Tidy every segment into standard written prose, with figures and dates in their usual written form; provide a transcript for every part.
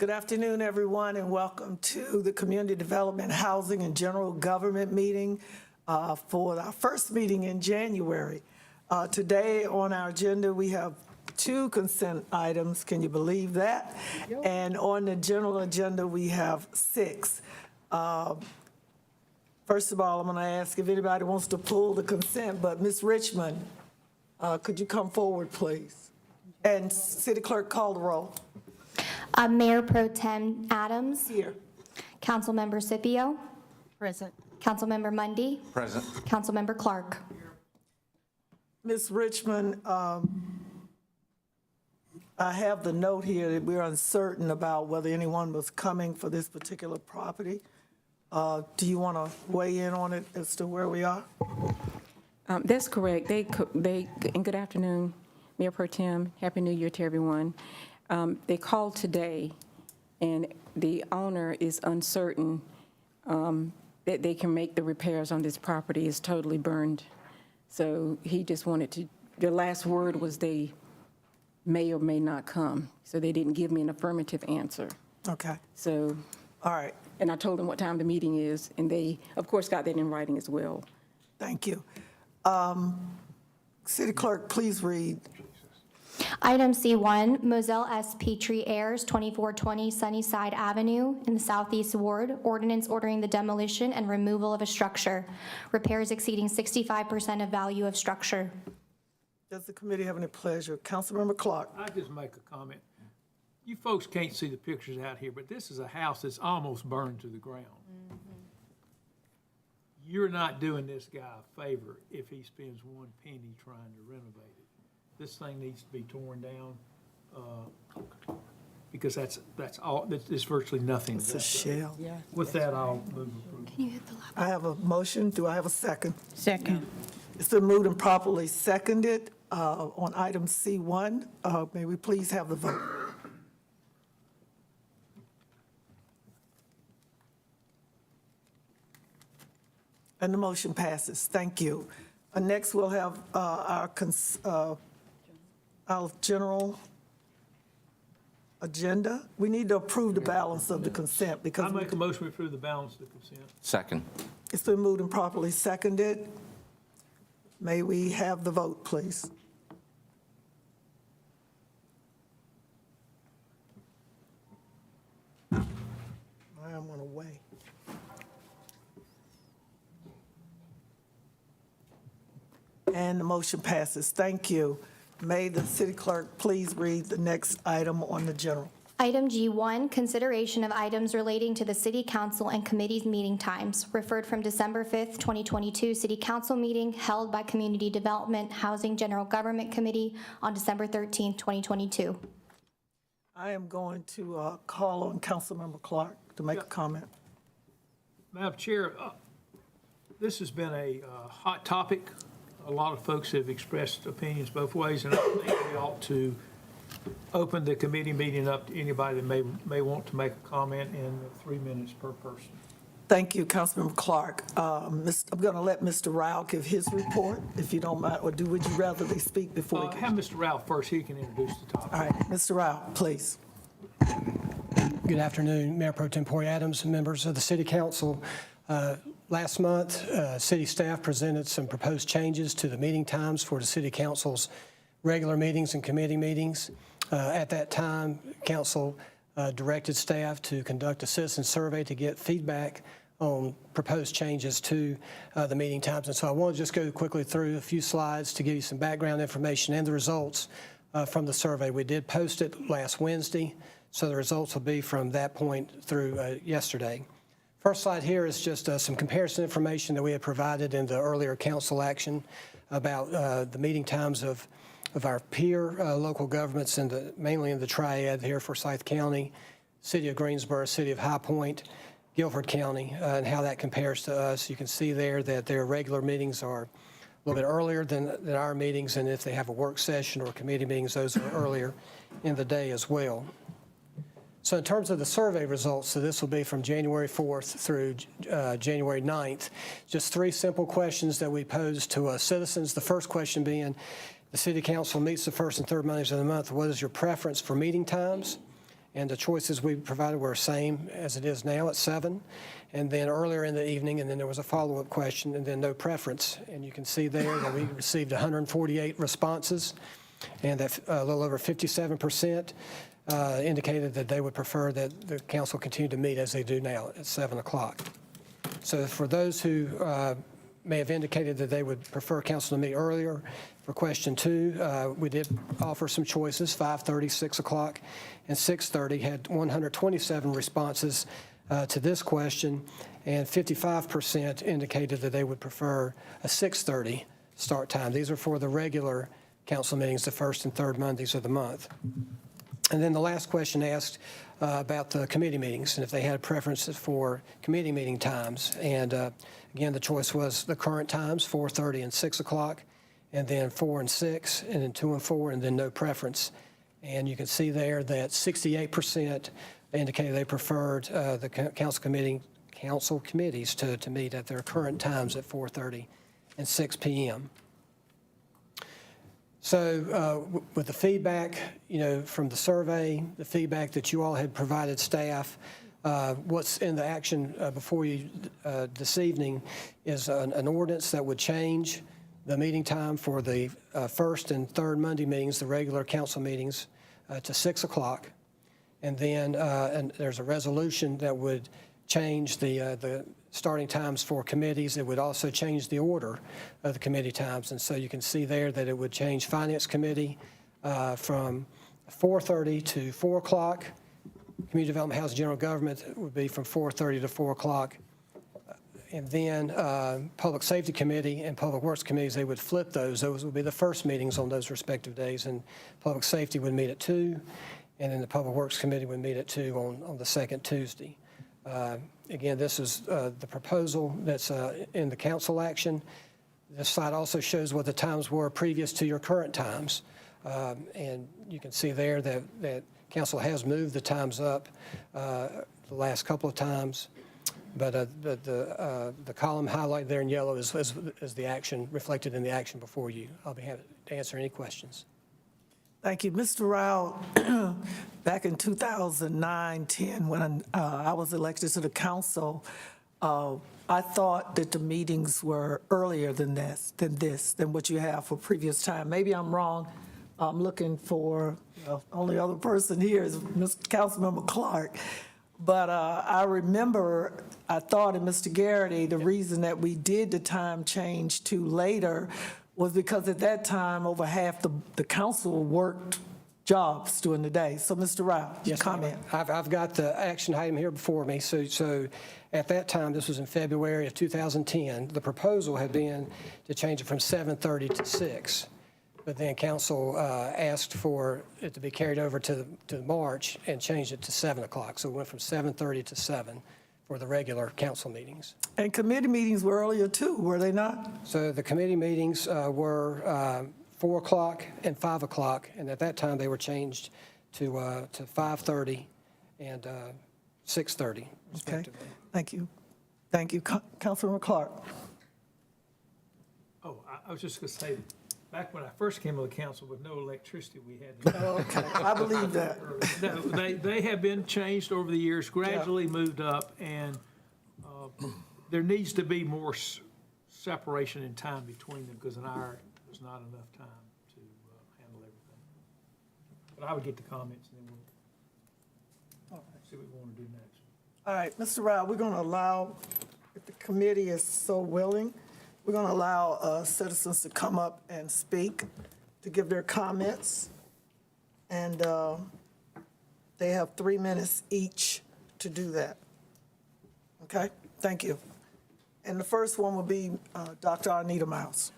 Good afternoon, everyone, and welcome to the Community Development, Housing, and General Government meeting for our first meeting in January. Today on our agenda, we have 2 consent items. Can you believe that? And on the general agenda, we have 6. First of all, I'm going to ask if anybody wants to pull the consent, but Ms. Richmond, could you come forward, please? And City Clerk, call the roll. Mayor Pro Tem Adams. Here. Councilmember Scipio. Present. Councilmember Mundy. Present. Councilmember Clark. Ms. Richmond, I have the note here that we're uncertain about whether anyone was coming for this particular property. Do you want to weigh in on it as to where we are? That's correct. And good afternoon, Mayor Pro Tem. Happy New Year to everyone. They called today, and the owner is uncertain that they can make the repairs on this property. It's totally burned. So he just wanted to, the last word was they may or may not come. So they didn't give me an affirmative answer. Okay. So, All right. and I told them what time the meeting is, and they, of course, got that in writing as well. Thank you. City Clerk, please read. Item C1, Moselle S. Petrie Ayers, 2420 Sunnyside Avenue in the Southeast Ward. Ordinance ordering the demolition and removal of a structure. Repairs exceeding 65% of value of structure. Does the committee have any pleasure? Councilmember Clark. I'll just make a comment. You folks can't see the pictures out here, but this is a house that's almost burned to the ground. You're not doing this guy a favor if he spends 1 penny trying to renovate it. This thing needs to be torn down because that's all. There's virtually nothing. It's a shell. With that, I'll move approval. Can you hit the level? I have a motion. Do I have a second? Second. It's been moved and properly seconded on item C1. May we please have the vote? And the motion passes. Thank you. Next, we'll have our general agenda. We need to approve the balance of the consent I because make a motion to approve the balance of the consent. Second. it's been moved and properly seconded. May we have the vote, please? I am going to weigh. And the motion passes. Thank you. May the city clerk please read the next item on the general. Item G1, consideration of items relating to the City Council and committees meeting times, referred from December 5th, 2022 City Council meeting held by Community Development, Housing, General Government Committee on December 13th, 2022. I am going to call on Councilmember Clark to make a comment. Madam Chair, this has been a hot topic. A lot of folks have expressed opinions both ways, and I think we ought to open the committee meeting up to anybody that may want to make a comment in 3 minutes per person. Thank you, Councilmember Clark. I'm going to let Mr. Rao give his report, if you don't mind, or would you rather they speak before we Have Mr. Ralph first. He can introduce the topic. All right, Mr. Rao, please. Good afternoon, Mayor Pro Tempore Adams and members of the City Council. Last month, city staff presented some proposed changes to the meeting times for the City Council's regular meetings and committee meetings. At that time, Council directed staff to conduct a citizen survey to get feedback on proposed changes to the meeting times. And so I want to just go quickly through a few slides to give you some background information and the results from the survey. We did post it last Wednesday, so the results will be from that point through yesterday. First slide here is just some comparison information that we had provided in the earlier council action about the meeting times of our peer local governments, mainly in the triad here, Forsyth County, City of Greensboro, City of High Point, Guilford County, and how that compares to us. You can see there that their regular meetings are a little bit earlier than our meetings, and if they have a work session or committee meetings, those are earlier in the day as well. So in terms of the survey results, so this will be from January 4th through January 9th, just 3 simple questions that we posed to citizens. The first question being, the City Council meets the first and third Mondays of the month. What is your preference for meeting times? And the choices we provided were same as it is now at 7, and then earlier in the evening, and then there was a follow-up question, and then no preference. And you can see there that we received 148 responses, and that a little over 57% indicated that they would prefer that the council continue to meet as they do now at 7 o'clock. So for those who may have indicated that they would prefer council to meet earlier, for question 2, we did offer some choices, 5:30, 6 o'clock, and 6:30, had 127 responses to this question, and 55% indicated that they would prefer a 6:30 start time. These are for the regular council meetings, the first and third Mondays of the month. And then the last question asked about the committee meetings and if they had preferences for committee meeting times. And again, the choice was the current times, 4:30 and 6 o'clock, and then 4 and 6, and then 2 and 4, and then no preference. And you can see there that 68% indicated they preferred the council committees to meet at their current times at 4:30 and 6 p.m. So with the feedback, from the survey, the feedback that you all had provided staff, what's in the action before you this evening is an ordinance that would change the meeting time for the first and third Monday meetings, the regular council meetings, to 6 o'clock. And then and there's a resolution that would change the starting times for committees. It would also change the order of the committee times. And so you can see there that it would change Finance Committee from 4:30 to 4 o'clock. Community Development, Housing, General Government would be from 4:30 to 4 o'clock. And then Public Safety Committee and Public Works Committees, they would flip those. Those would be the first meetings on those respective days. And Public Safety would meet at 2, and then the Public Works Committee would meet at 2 on the second Tuesday. Again, this is the proposal that's in the council action. This slide also shows what the times were previous to your current times. And you can see there that council has moved the times up the last couple of times. But the column highlighted there in yellow is the action reflected in the action before you. I'll be happy to answer any questions. Thank you. Mr. Rao, back in 2009-10, when I was elected to the council, I thought that the meetings were earlier than what you have for previous time. Maybe I'm wrong. I'm looking for, only other person here is Mr. Councilmember Clark. But I remember, I thought, and Mr. Garrity, the reason that we did the time change to later was because at that time, over half the council worked jobs during the day. So, Mr. Rao, your comment. I've got the action item here before me. So at that time, this was in February of 2010, the proposal had been to change it from 7:30 to 6. But then council asked for it to be carried over to March and changed it to 7 o'clock. So it went from 7:30 to 7 for the regular council meetings. And committee meetings were earlier too, were they not? So the committee meetings were 4 o'clock and 5 o'clock, and at that time they were changed to 5:30 and 6:30 respectively. Okay, thank you. Thank you. Councilman Clark. Oh, I was just going to say, back when I first came to the council with no electricity, we had. Okay, I believe that. No, they have been changed over the years, gradually moved up, and there needs to be more separation in time between them, because an hour is not enough time to handle everything. But I would get the comments, and then we'll see what we want to do next. All right, Mr. Rao, we're going to allow, if the committee is so willing, we're going to allow citizens to come up and speak, to give their comments. And they have 3 minutes each to do that. Okay? Thank you. And the first one will be Dr. Arnita Miles.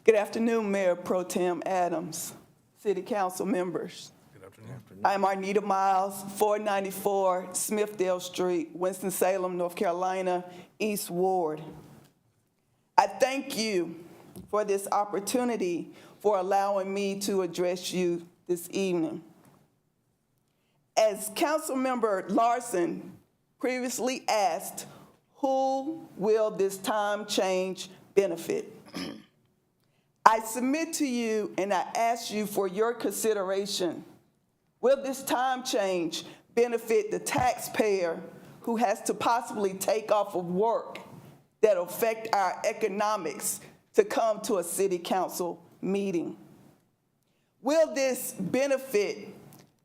Good afternoon, Mayor Pro Tem Adams, City Council members. Good afternoon. I'm Arnita Miles, 494 Smithdale Street, Winston-Salem, North Carolina, East Ward. I thank you for this opportunity for allowing me to address you this evening. As Councilmember Larson previously asked, who will this time change benefit? I submit to you and I ask you for your consideration. Will this time change benefit the taxpayer who has to possibly take off of work that affect our economics to come to a city council meeting? Will this benefit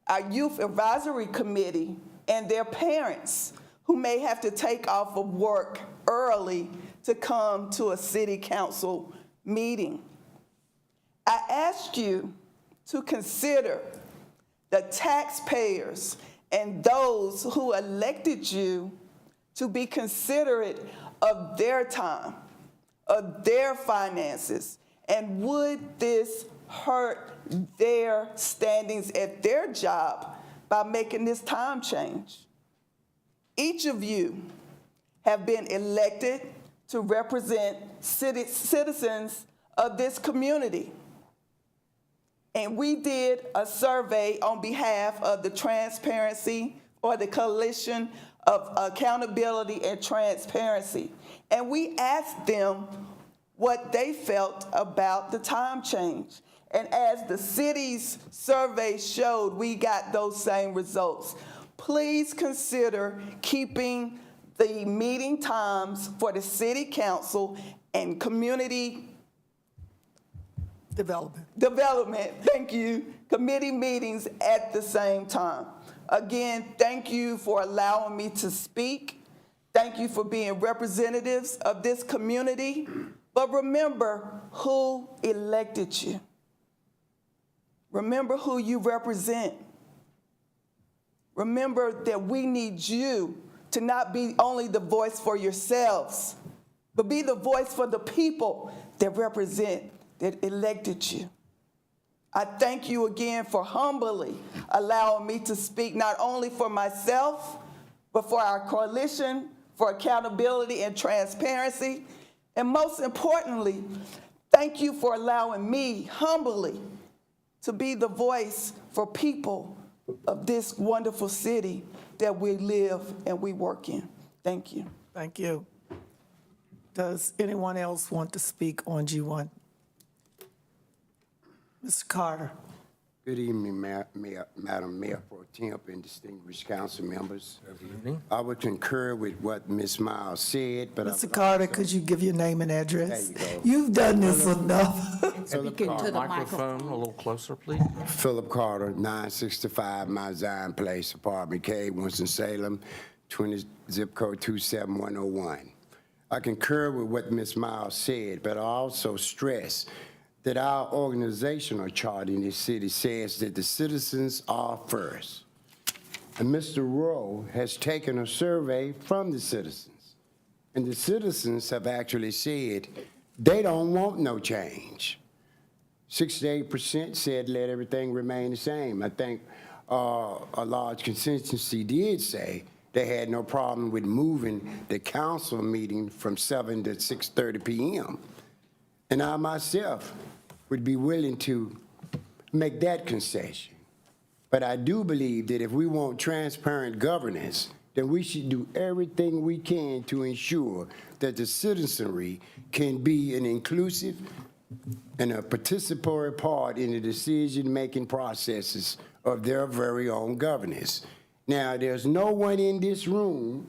our youth advisory committee and their parents who may have to take off of work early to come to a city council meeting? I ask you to consider the taxpayers and those who elected you to be considerate of their time, of their finances, and would this hurt their standings at their job by making this time change? Each of you have been elected to represent citizens of this community. And we did a survey on behalf of the Transparency or the Coalition of Accountability and Transparency. And we asked them what they felt about the time change. And as the city's survey showed, we got those same results. Please consider keeping the meeting times for the city council and community development, thank you, committee meetings at the same time. Again, thank you for allowing me to speak. Thank you for being representatives of this community. But remember who elected you. Remember who you represent. Remember that we need you to not be only the voice for yourselves, but be the voice for the people that elected you. I thank you again for humbly allowing me to speak not only for myself, but for our coalition for accountability and transparency. And most importantly, thank you for allowing me humbly to be the voice for people of this wonderful city that we live and we work in. Thank you. Thank you. Does anyone else want to speak on G1? Mr. Carter. Good evening, Madam Mayor Pro Tem and distinguished council members. Good evening. I would concur with what Ms. Miles said, but Mr. Carter, could you give your name and address? There you go. You've done this enough. Philip Carter, Microphone a little closer, please. Philip Carter, 965 Mount Zion Place, Apartment K, Winston-Salem, zip code 27101. I concur with what Ms. Miles said, but I also stress that our organizational chart in this city says that the citizens are first. And Mr. Rowe has taken a survey from the citizens, and the citizens have actually said they don't want no change. 68% said let everything remain the same. I think a large constituency did say they had no problem with moving the council meeting from 7 to 6:30 p.m. And I myself would be willing to make that concession. But I do believe that if we want transparent governance, then we should do everything we can to ensure that the citizenry can be an inclusive and a participatory part in the decision-making processes of their very own governance. Now, there's no one in this room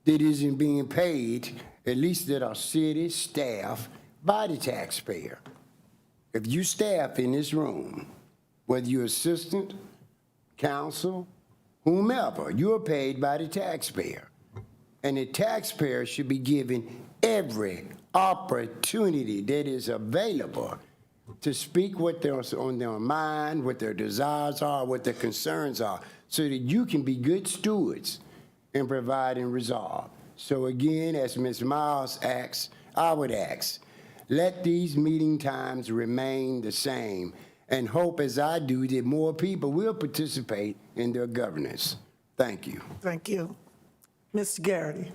that isn't being paid, at least that are city staff, by the taxpayer. If you staff in this room, whether you're assistant, counsel, whomever, you're paid by the taxpayer. And the taxpayer should be given every opportunity that is available to speak what there's on their mind, what their desires are, what their concerns are, so that you can be good stewards in providing resolve. So again, as Ms. Miles asks, I would ask, let these meeting times remain the same, and hope, as I do, that more people will participate in their governance. Thank you. Thank you. Mr. Garrity.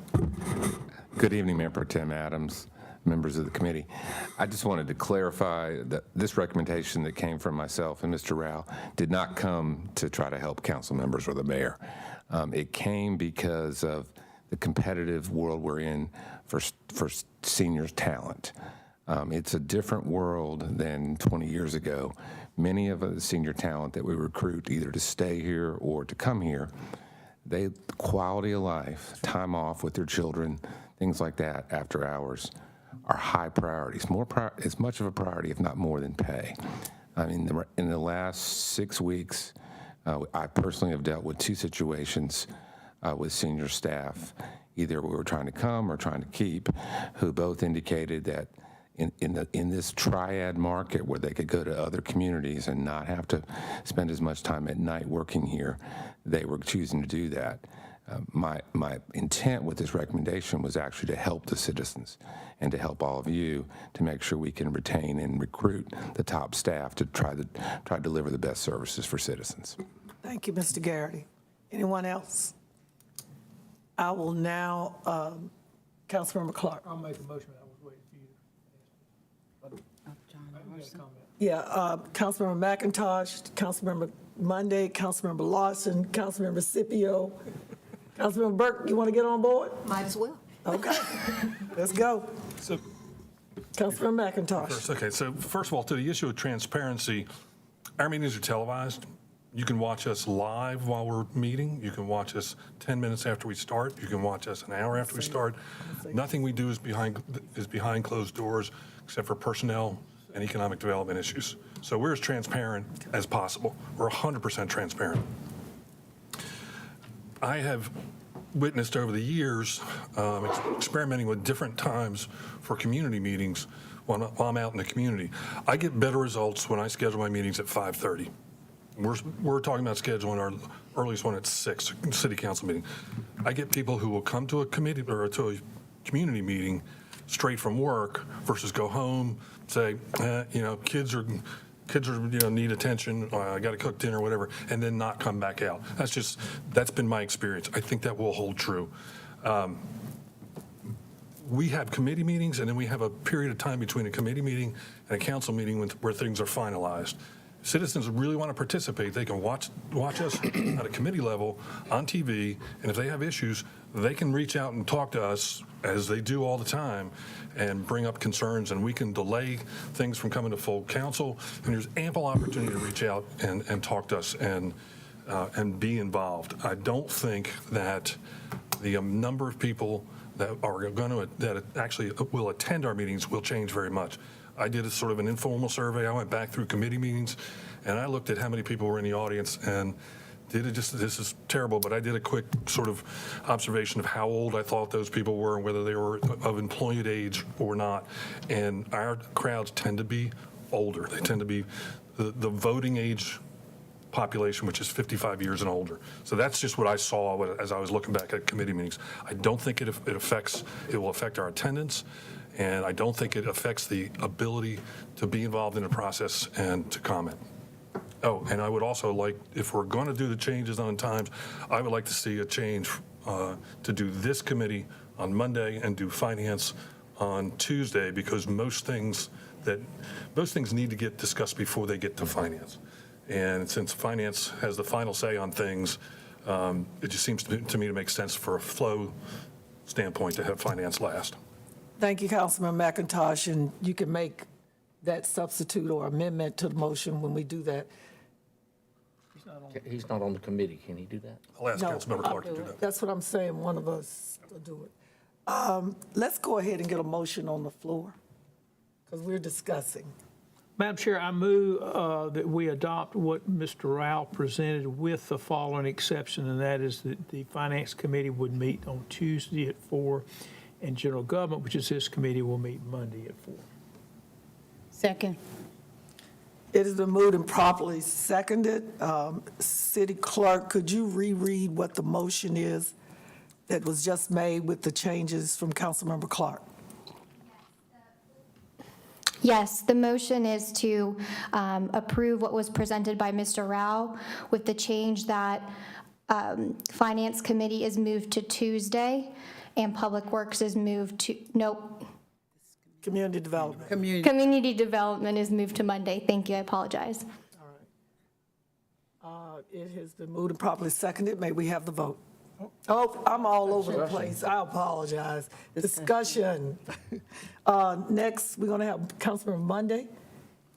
Good evening, Mayor Pro Tem Adams, members of the committee. I just wanted to clarify that this recommendation that came from myself and Mr. Rao did not come to try to help council members or the mayor. It came because of the competitive world we're in for seniors' talent. It's a different world than 20 years ago. Many of the senior talent that we recruit, either to stay here or to come here, quality of life, time off with their children, things like that after hours are high priorities. As much of a priority, if not more, than pay. I mean, in the last 6 weeks, I personally have dealt with 2 situations with senior staff, either we were trying to come or trying to keep, who both indicated that in this triad market where they could go to other communities and not have to spend as much time at night working here, they were choosing to do that. My intent with this recommendation was actually to help the citizens and to help all of you to make sure we can retain and recruit the top staff to try to deliver the best services for citizens. Thank you, Mr. Garrity. Anyone else? I will now, Councilmember Clark. I'll make a motion. I was waiting for you to ask. Yeah, Councilmember McIntosh, Councilmember Monday, Councilmember Lawson, Councilmember Scipio. Councilmember Burke, you want to get on board? Might as well. Okay, let's go. So, Councilmember McIntosh. okay, so first of all, to the issue of transparency, our meetings are televised. You can watch us live while we're meeting. You can watch us 10 minutes after we start. You can watch us an hour after we start. Nothing we do is behind closed doors, except for personnel and economic development issues. So we're as transparent as possible. We're 100% transparent. I have witnessed over the years, experimenting with different times for community meetings while I'm out in the community. I get better results when I schedule my meetings at 5:30. We're talking about scheduling our earliest one at 6, city council meeting. I get people who will come to a committee or to a community meeting straight from work versus go home, say, kids are need attention. I got to cook dinner, whatever, and then not come back out. That's been my experience. I think that will hold true. We have committee meetings, and then we have a period of time between a committee meeting and a council meeting where things are finalized. Citizens really want to participate. They can watch us at a committee level on TV, and if they have issues, they can reach out and talk to us, as they do all the time, and bring up concerns, and we can delay things from coming to full council. And there's ample opportunity to reach out and talk to us and be involved. I don't think that the number of people that actually will attend our meetings will change very much. I did a sort of an informal survey. I went back through committee meetings, and I looked at how many people were in the audience, and this is terrible, but I did a quick sort of observation of how old I thought those people were and whether they were of employed age or not. And our crowds tend to be older. They tend to be the voting age population, which is 55 years and older. So that's just what I saw as I was looking back at committee meetings. I don't think it will affect our attendance, and I don't think it affects the ability to be involved in the process and to comment. Oh, and I would also like, if we're going to do the changes on times, I would like to see a change to do this committee on Monday and do finance on Tuesday, because most things need to get discussed before they get to finance. And since finance has the final say on things, it just seems to me to make sense for a flow standpoint to have finance last. Thank you, Councilman McIntosh, and you can make that substitute or amendment to the motion when we do that. He's not on the committee. Can he do that? I'll ask No, Councilmember Clark to do that. That's what I'm saying, one of us will do it. Let's go ahead and get a motion on the floor, because we're discussing. Madam Chair, I move that we adopt what Mr. Rao presented with the following exception, and that is that the Finance Committee would meet on Tuesday at 4, and General Government, which is this committee, will meet Monday at 4. Second. It has been moved and properly seconded. City Clerk, could you reread what the motion is that was just made with the changes from Councilmember Clark? Yes, the motion is to approve what was presented by Mr. Rao with the change that Finance Committee is moved to Tuesday and Public Works is moved to, Community Development. Community Development is moved to Monday. Thank you, I apologize. It has been moved and properly seconded. May we have the vote? Oh, I'm all over the place. I apologize. Discussion. Next, we're going to have Councilmember Monday,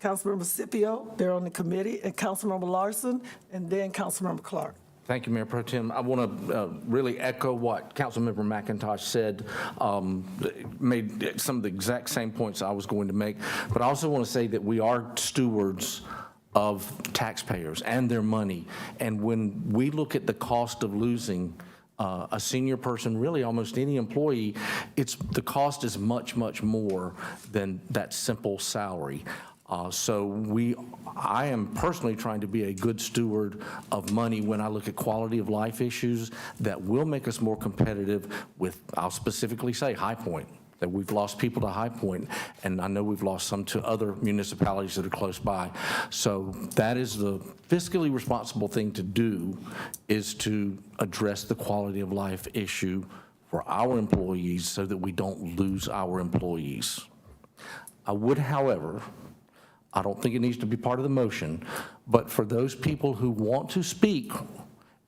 Councilmember Scipio, they're on the committee, and Councilmember Larson, and then Councilmember Clark. Thank you, Mayor Pro Tem. I want to really echo what Councilmember McIntosh said, made some of the exact same points I was going to make, but I also want to say that we are stewards of taxpayers and their money. And when we look at the cost of losing a senior person, really almost any employee, the cost is much, much more than that simple salary. I am personally trying to be a good steward of money when I look at quality of life issues that will make us more competitive with, I'll specifically say, High Point, that we've lost people to High Point, and I know we've lost some to other municipalities that are close by. So that is the fiscally responsible thing to do, is to address the quality of life issue for our employees so that we don't lose our employees. I would, however, I don't think it needs to be part of the motion, but for those people who want to speak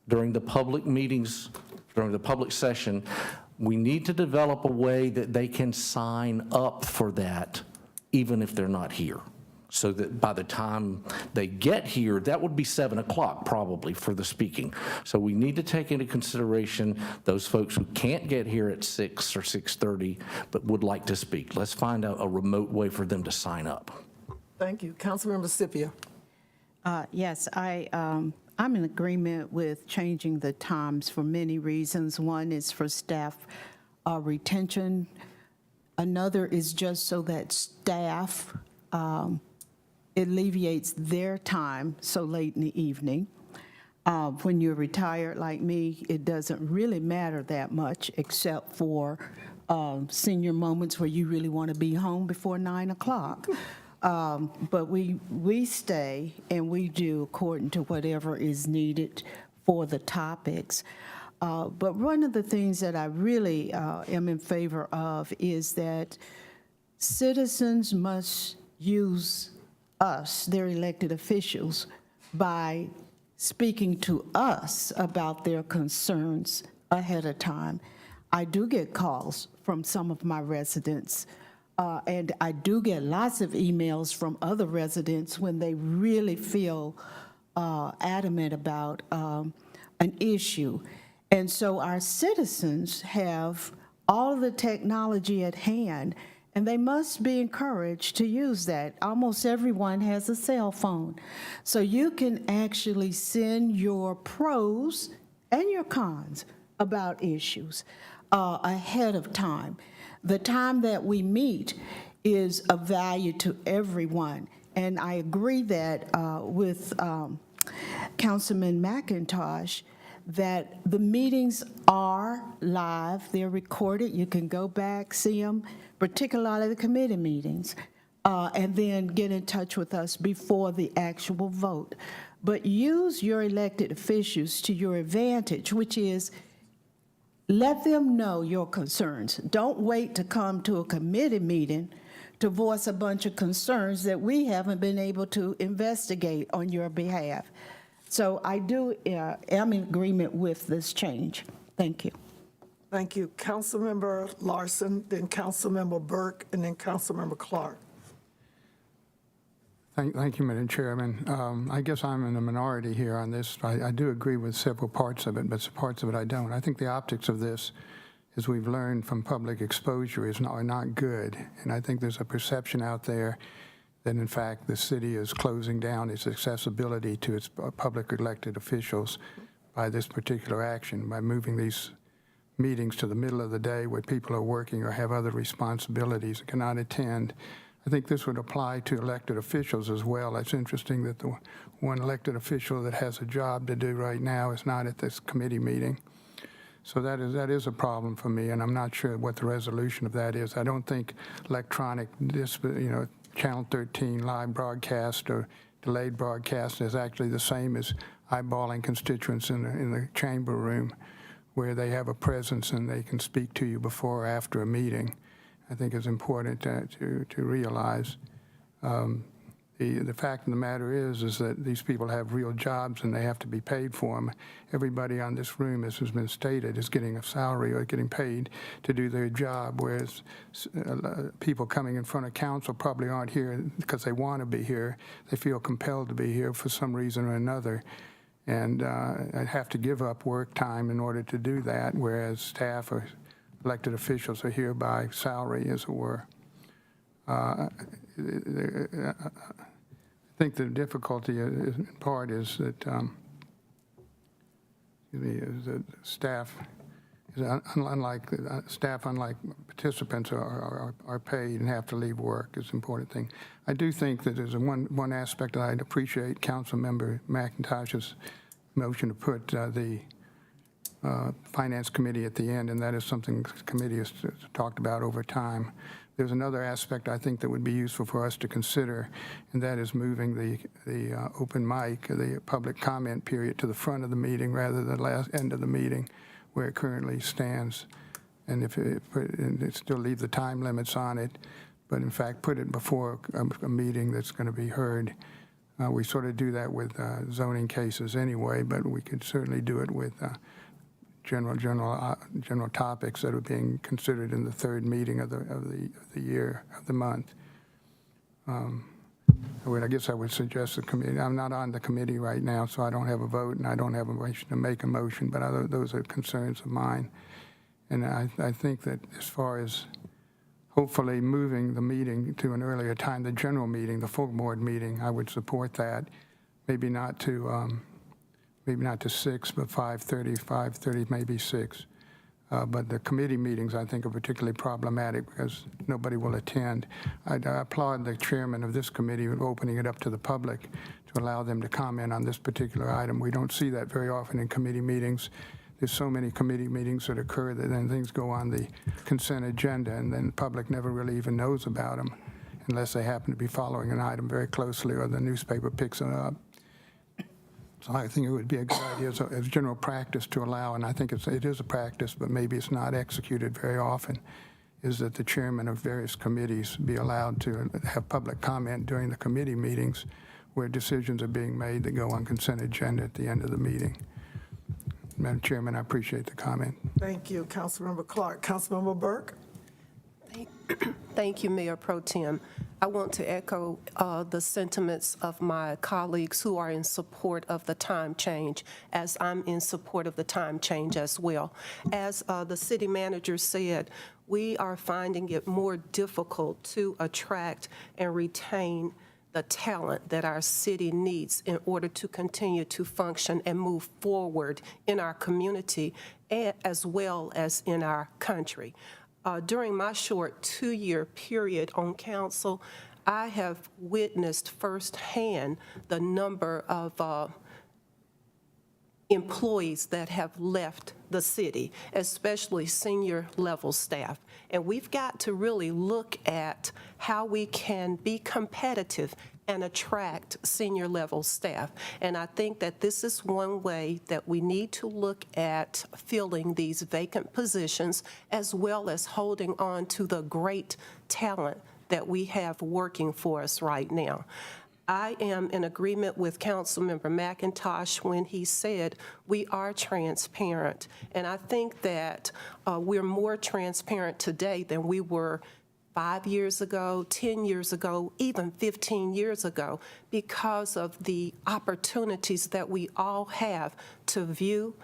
during the public meetings, during the public session, we need to develop a way that they can sign up for that, even if they're not here. So that by the time they get here, that would be 7 o'clock probably for the speaking. So we need to take into consideration those folks who can't get here at 6 or 6:30, but would like to speak. Let's find out a remote way for them to sign up. Thank you. Councilmember Scipio. Yes, I'm in agreement with changing the times for many reasons. One is for staff retention. Another is just so that staff alleviates their time so late in the evening. When you're retired like me, it doesn't really matter that much, except for senior moments where you really want to be home before 9 o'clock. But we stay and we do according to whatever is needed for the topics. But one of the things that I really am in favor of is that citizens must use us, their elected officials, by speaking to us about their concerns ahead of time. I do get calls from some of my residents, and I do get lots of emails from other residents when they really feel adamant about an issue. And so our citizens have all of the technology at hand, and they must be encouraged to use that. Almost everyone has a cell phone. So you can actually send your pros and your cons about issues ahead of time. The time that we meet is of value to everyone. And I agree that with Councilman McIntosh, that the meetings are live, they're recorded, you can go back, see them, particularly the committee meetings, and then get in touch with us before the actual vote. But use your elected officials to your advantage, which is let them know your concerns. Don't wait to come to a committee meeting to voice a bunch of concerns that we haven't been able to investigate on your behalf. So I am in agreement with this change. Thank you. Thank you. Councilmember Larson, then Councilmember Burke, and then Councilmember Clark. Thank you, Madam Chairman. I guess I'm in the minority here on this. I do agree with several parts of it, but some parts of it I don't. I think the optics of this, as we've learned from public exposure, are not good. And I think there's a perception out there that, in fact, the city is closing down its accessibility to its public elected officials by this particular action, by moving these meetings to the middle of the day where people are working or have other responsibilities and cannot attend. I think this would apply to elected officials as well. It's interesting that the one elected official that has a job to do right now is not at this committee meeting. So that is a problem for me, and I'm not sure what the resolution of that is. I don't think electronic, Channel 13 live broadcast or delayed broadcast is actually the same as eyeballing constituents in the chamber room where they have a presence and they can speak to you before or after a meeting. I think it's important to realize. The fact of the matter is that these people have real jobs and they have to be paid for them. Everybody on this room, as has been stated, is getting a salary or getting paid to do their job, whereas people coming in front of council probably aren't here because they want to be here. They feel compelled to be here for some reason or another. And I have to give up work time in order to do that, whereas staff or elected officials are here by salary, as it were. I think the difficulty in part is that staff, unlike participants, are paid and have to leave work is an important thing. I do think that there's one aspect that I'd appreciate Councilmember McIntosh's motion to put the Finance Committee at the end, and that is something the committee has talked about over time. There's another aspect I think that would be useful for us to consider, and that is moving the open mic, the public comment period, to the front of the meeting rather than the last end of the meeting where it currently stands. And and still leave the time limits on it, but in fact put it before a meeting that's going to be heard. We sort of do that with zoning cases anyway, but we could certainly do it with general topics that are being considered in the third meeting of the year, of the month. I guess I would suggest the committee. I'm not on the committee right now, so I don't have a vote, and I don't have a motion to make a motion, but those are concerns of mine. And I think that as far as hopefully moving the meeting to an earlier time, the general meeting, the full board meeting, I would support that. Maybe not to 6, but 5:30, maybe 6. But the committee meetings, I think, are particularly problematic because nobody will attend. I applaud the chairman of this committee for opening it up to the public to allow them to comment on this particular item. We don't see that very often in committee meetings. There's so many committee meetings that occur that then things go on the consent agenda, and then the public never really even knows about them unless they happen to be following an item very closely or the newspaper picks it up. So I think it would be a good idea as general practice to allow, and I think it is a practice, but maybe it's not executed very often, is that the chairman of various committees be allowed to have public comment during the committee meetings where decisions are being made that go on consent agenda at the end of the meeting. Madam Chairman, I appreciate the comment. Thank you, Councilmember Clark. Councilmember Burke? Thank you, Mayor Pro Tem. I want to echo the sentiments of my colleagues who are in support of the time change, as I'm in support of the time change as well. As the city manager said, we are finding it more difficult to attract and retain the talent that our city needs in order to continue to function and move forward in our community as well as in our country. During my short 2-year period on council, I have witnessed firsthand the number of employees that have left the city, especially senior level staff. And we've got to really look at how we can be competitive and attract senior level staff. And I think that this is one way that we need to look at filling these vacant positions as well as holding on to the great talent that we have working for us right now. I am in agreement with Councilmember McIntosh when he said we are transparent. And I think that we're more transparent today than we were 5 years ago, 10 years ago, even 15 years ago, because of the opportunities that we all have to view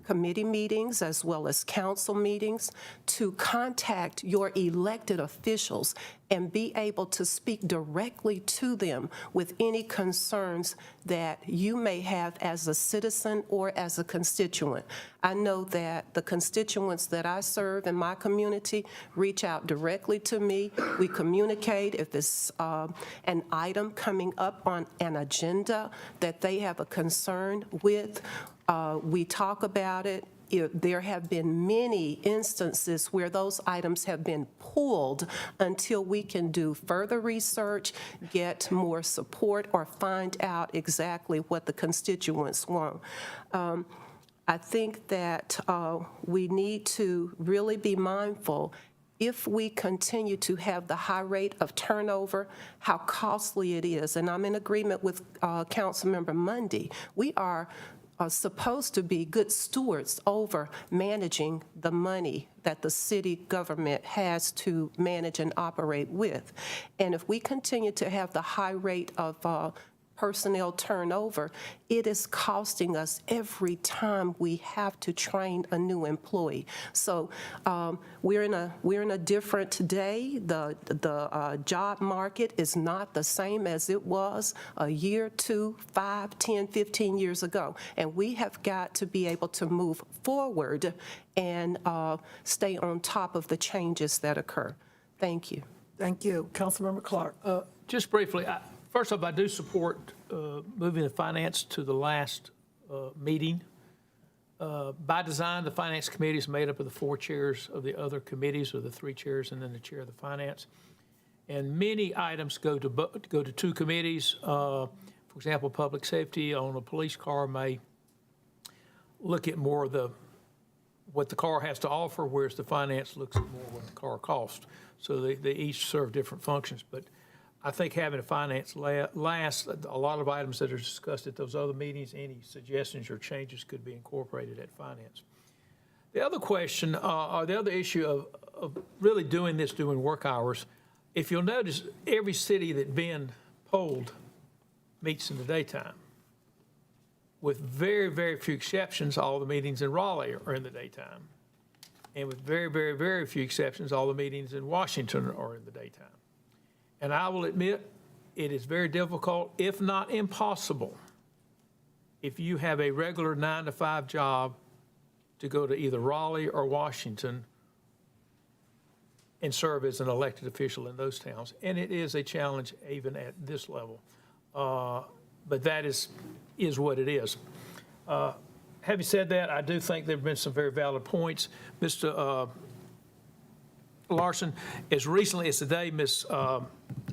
committee meetings as well as council meetings, to contact your elected officials and be able to speak directly to them with any concerns that you may have as a citizen or as a constituent. I know that the constituents that I serve in my community reach out directly to me. We communicate if it's an item coming up on an agenda that they have a concern with. We talk about it. There have been many instances where those items have been pulled until we can do further research, get more support, or find out exactly what the constituents want. I think that we need to really be mindful if we continue to have the high rate of turnover, how costly it is. And I'm in agreement with Councilmember Mundy. We are supposed to be good stewards over managing the money that the city government has to manage and operate with. And if we continue to have the high rate of personnel turnover, it is costing us every time we have to train a new employee. So we're in a different day. The job market is not the same as it was a year, 2, 5, 10, 15 years ago. And we have got to be able to move forward and stay on top of the changes that occur. Thank you. Thank you. Councilmember Clark. Just briefly, first off, I do support moving the finance to the last meeting. By design, the finance committee is made up of the 4 chairs of the other committees, or the 3 chairs, and then the chair of the finance. And many items go to 2 committees. For example, public safety on a police car may look at more of what the car has to offer, whereas the finance looks at more what the car costs. So they each serve different functions. But I think having a finance last, a lot of items that are discussed at those other meetings, any suggestions or changes could be incorporated at finance. The other question, or the other issue of really doing this during work hours, if you'll notice, every city that been polled meets in the daytime. With very, very few exceptions, all the meetings in Raleigh are in the daytime. And with very, very, very few exceptions, all the meetings in Washington are in the daytime. And I will admit, it is very difficult, if not impossible, if you have a regular 9-to-5 job, to go to either Raleigh or Washington and serve as an elected official in those towns. And it is a challenge even at this level. But that is what it is. Having said that, I do think there have been some very valid points. Mr. Larson, as recently as today, Ms.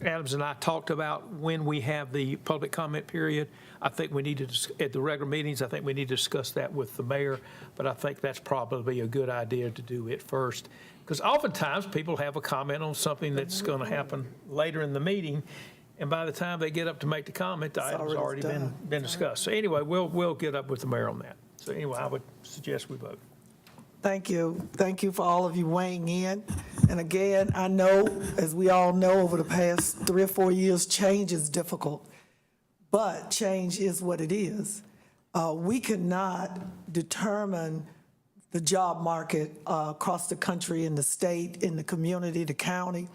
Adams and I talked about when we have the public comment period. I think we need to, at the regular meetings, I think we need to discuss that with the mayor, but I think that's probably a good idea to do it first. Because oftentimes people have a comment on something that's going to happen later in the meeting, and by the time they get up to make the comment, the item's already been discussed. So anyway, we'll get up with the mayor on that. So anyway, I would suggest we vote. Thank you. Thank you for all of you weighing in. And again, I know, as we all know, over the past 3 or 4 years, change is difficult, but change is what it is. We cannot determine the job market across the country, in the state, in the community, the county,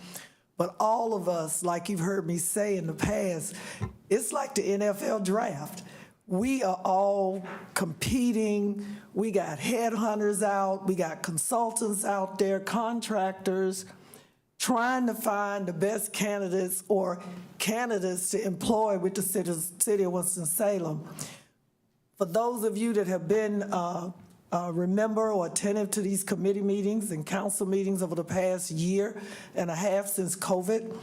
but all of us, like you've heard me say in the past, it's like the NFL draft. We are all competing. We got headhunters out. We got consultants out there, contractors, trying to find the best candidates or candidates to employ with the city of Winston-Salem. For those of you that have been remember or attentive to these committee meetings and council meetings over the past 1.5 years since COVID,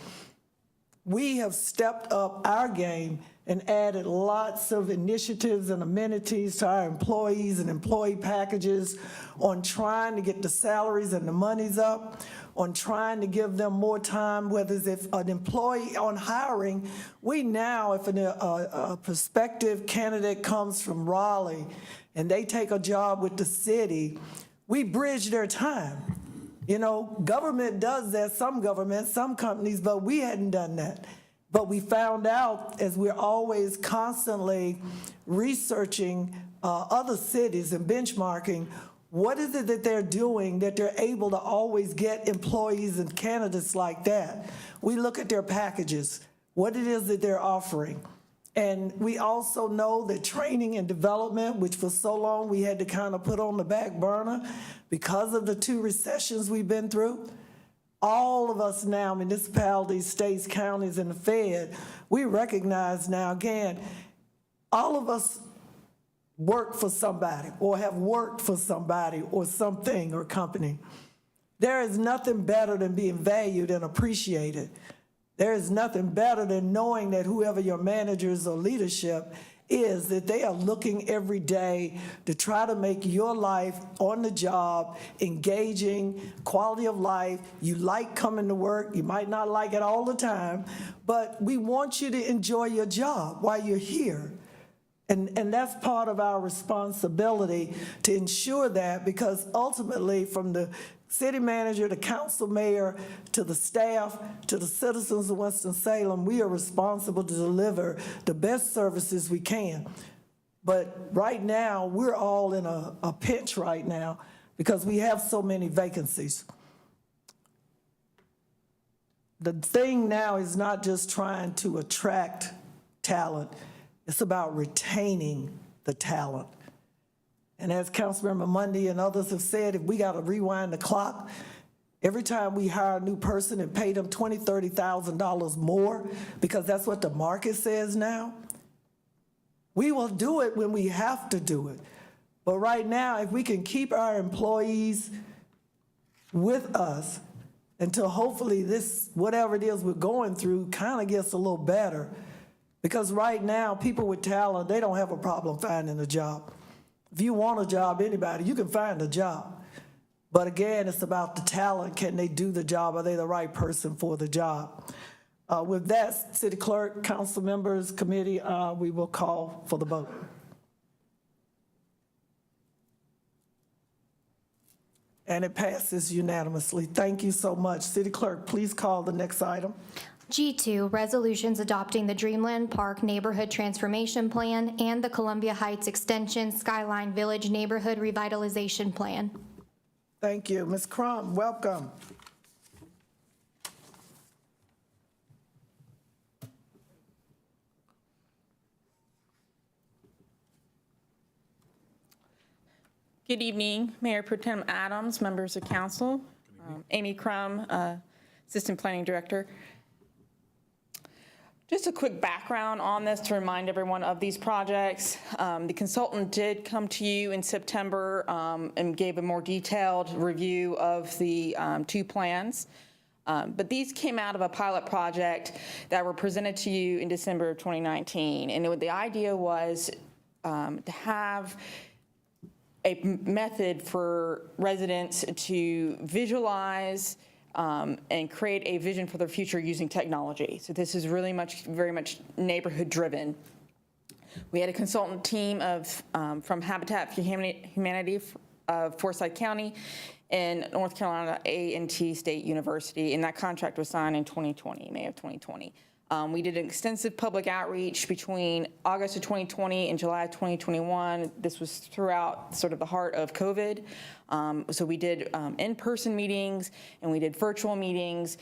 we have stepped up our game and added lots of initiatives and amenities to our employees and employee packages on trying to get the salaries and the monies up, on trying to give them more time, whether it's if an employee on hiring. We now, if a prospective candidate comes from Raleigh and they take a job with the city, we bridge their time. You know, government does that, some governments, some companies, but we hadn't done that. But we found out, as we're always constantly researching other cities and benchmarking, what is it that they're doing that they're able to always get employees and candidates like that? We look at their packages, what it is that they're offering. And we also know that training and development, which for so long we had to kind of put on the back burner because of the 2 recessions we've been through, all of us now, municipalities, states, counties, and the Fed, we recognize now, again, all of us work for somebody or have worked for somebody or something or company. There is nothing better than being valued and appreciated. There is nothing better than knowing that whoever your managers or leadership is that they are looking every day to try to make your life on the job engaging, quality of life. You like coming to work. You might not like it all the time, but we want you to enjoy your job while you're here. And that's part of our responsibility to ensure that, because ultimately from the city manager, the council mayor, to the staff, to the citizens of Winston-Salem, we are responsible to deliver the best services we can. But right now, we're all in a pinch right now because we have so many vacancies. The thing now is not just trying to attract talent, it's about retaining the talent. And as Councilmember Mundy and others have said, if we got to rewind the clock, every time we hire a new person and pay them $20,000, $30,000 more, because that's what the market says now, we will do it when we have to do it. But right now, if we can keep our employees with us until hopefully this, whatever it is we're going through, kind of gets a little better. Because right now, people with talent, they don't have a problem finding a job. If you want a job, anybody, you can find a job. But again, it's about the talent. Can they do the job? Are they the right person for the job? With that, City Clerk, council members, committee, we will call for the vote. And it passes unanimously. Thank you so much. City Clerk, please call the next item. G2, resolutions adopting the Dreamland Park Neighborhood Transformation Plan and the Columbia Heights Extension Skyline Village Neighborhood Revitalization Plan. Thank you. Ms. Crum, welcome. Good evening, Mayor Pro Tem Adams, members of council. Amy Crum, Assistant Planning Director. Just a quick background on this to remind everyone of these projects. The consultant did come to you in September and gave a more detailed review of the two plans. But these came out of a pilot project that were presented to you in December of 2019. And the idea was to have a method for residents to visualize and create a vision for their future using technology. So this is really very much neighborhood driven. We had a consultant team of from Habitat for Humanity of Forsyth County and North Carolina A&T State University, and that contract was signed in 2020, May of 2020. We did an extensive public outreach between August of 2020 and July of 2021. This was throughout sort of the heart of COVID. So we did in-person meetings and we did virtual meetings,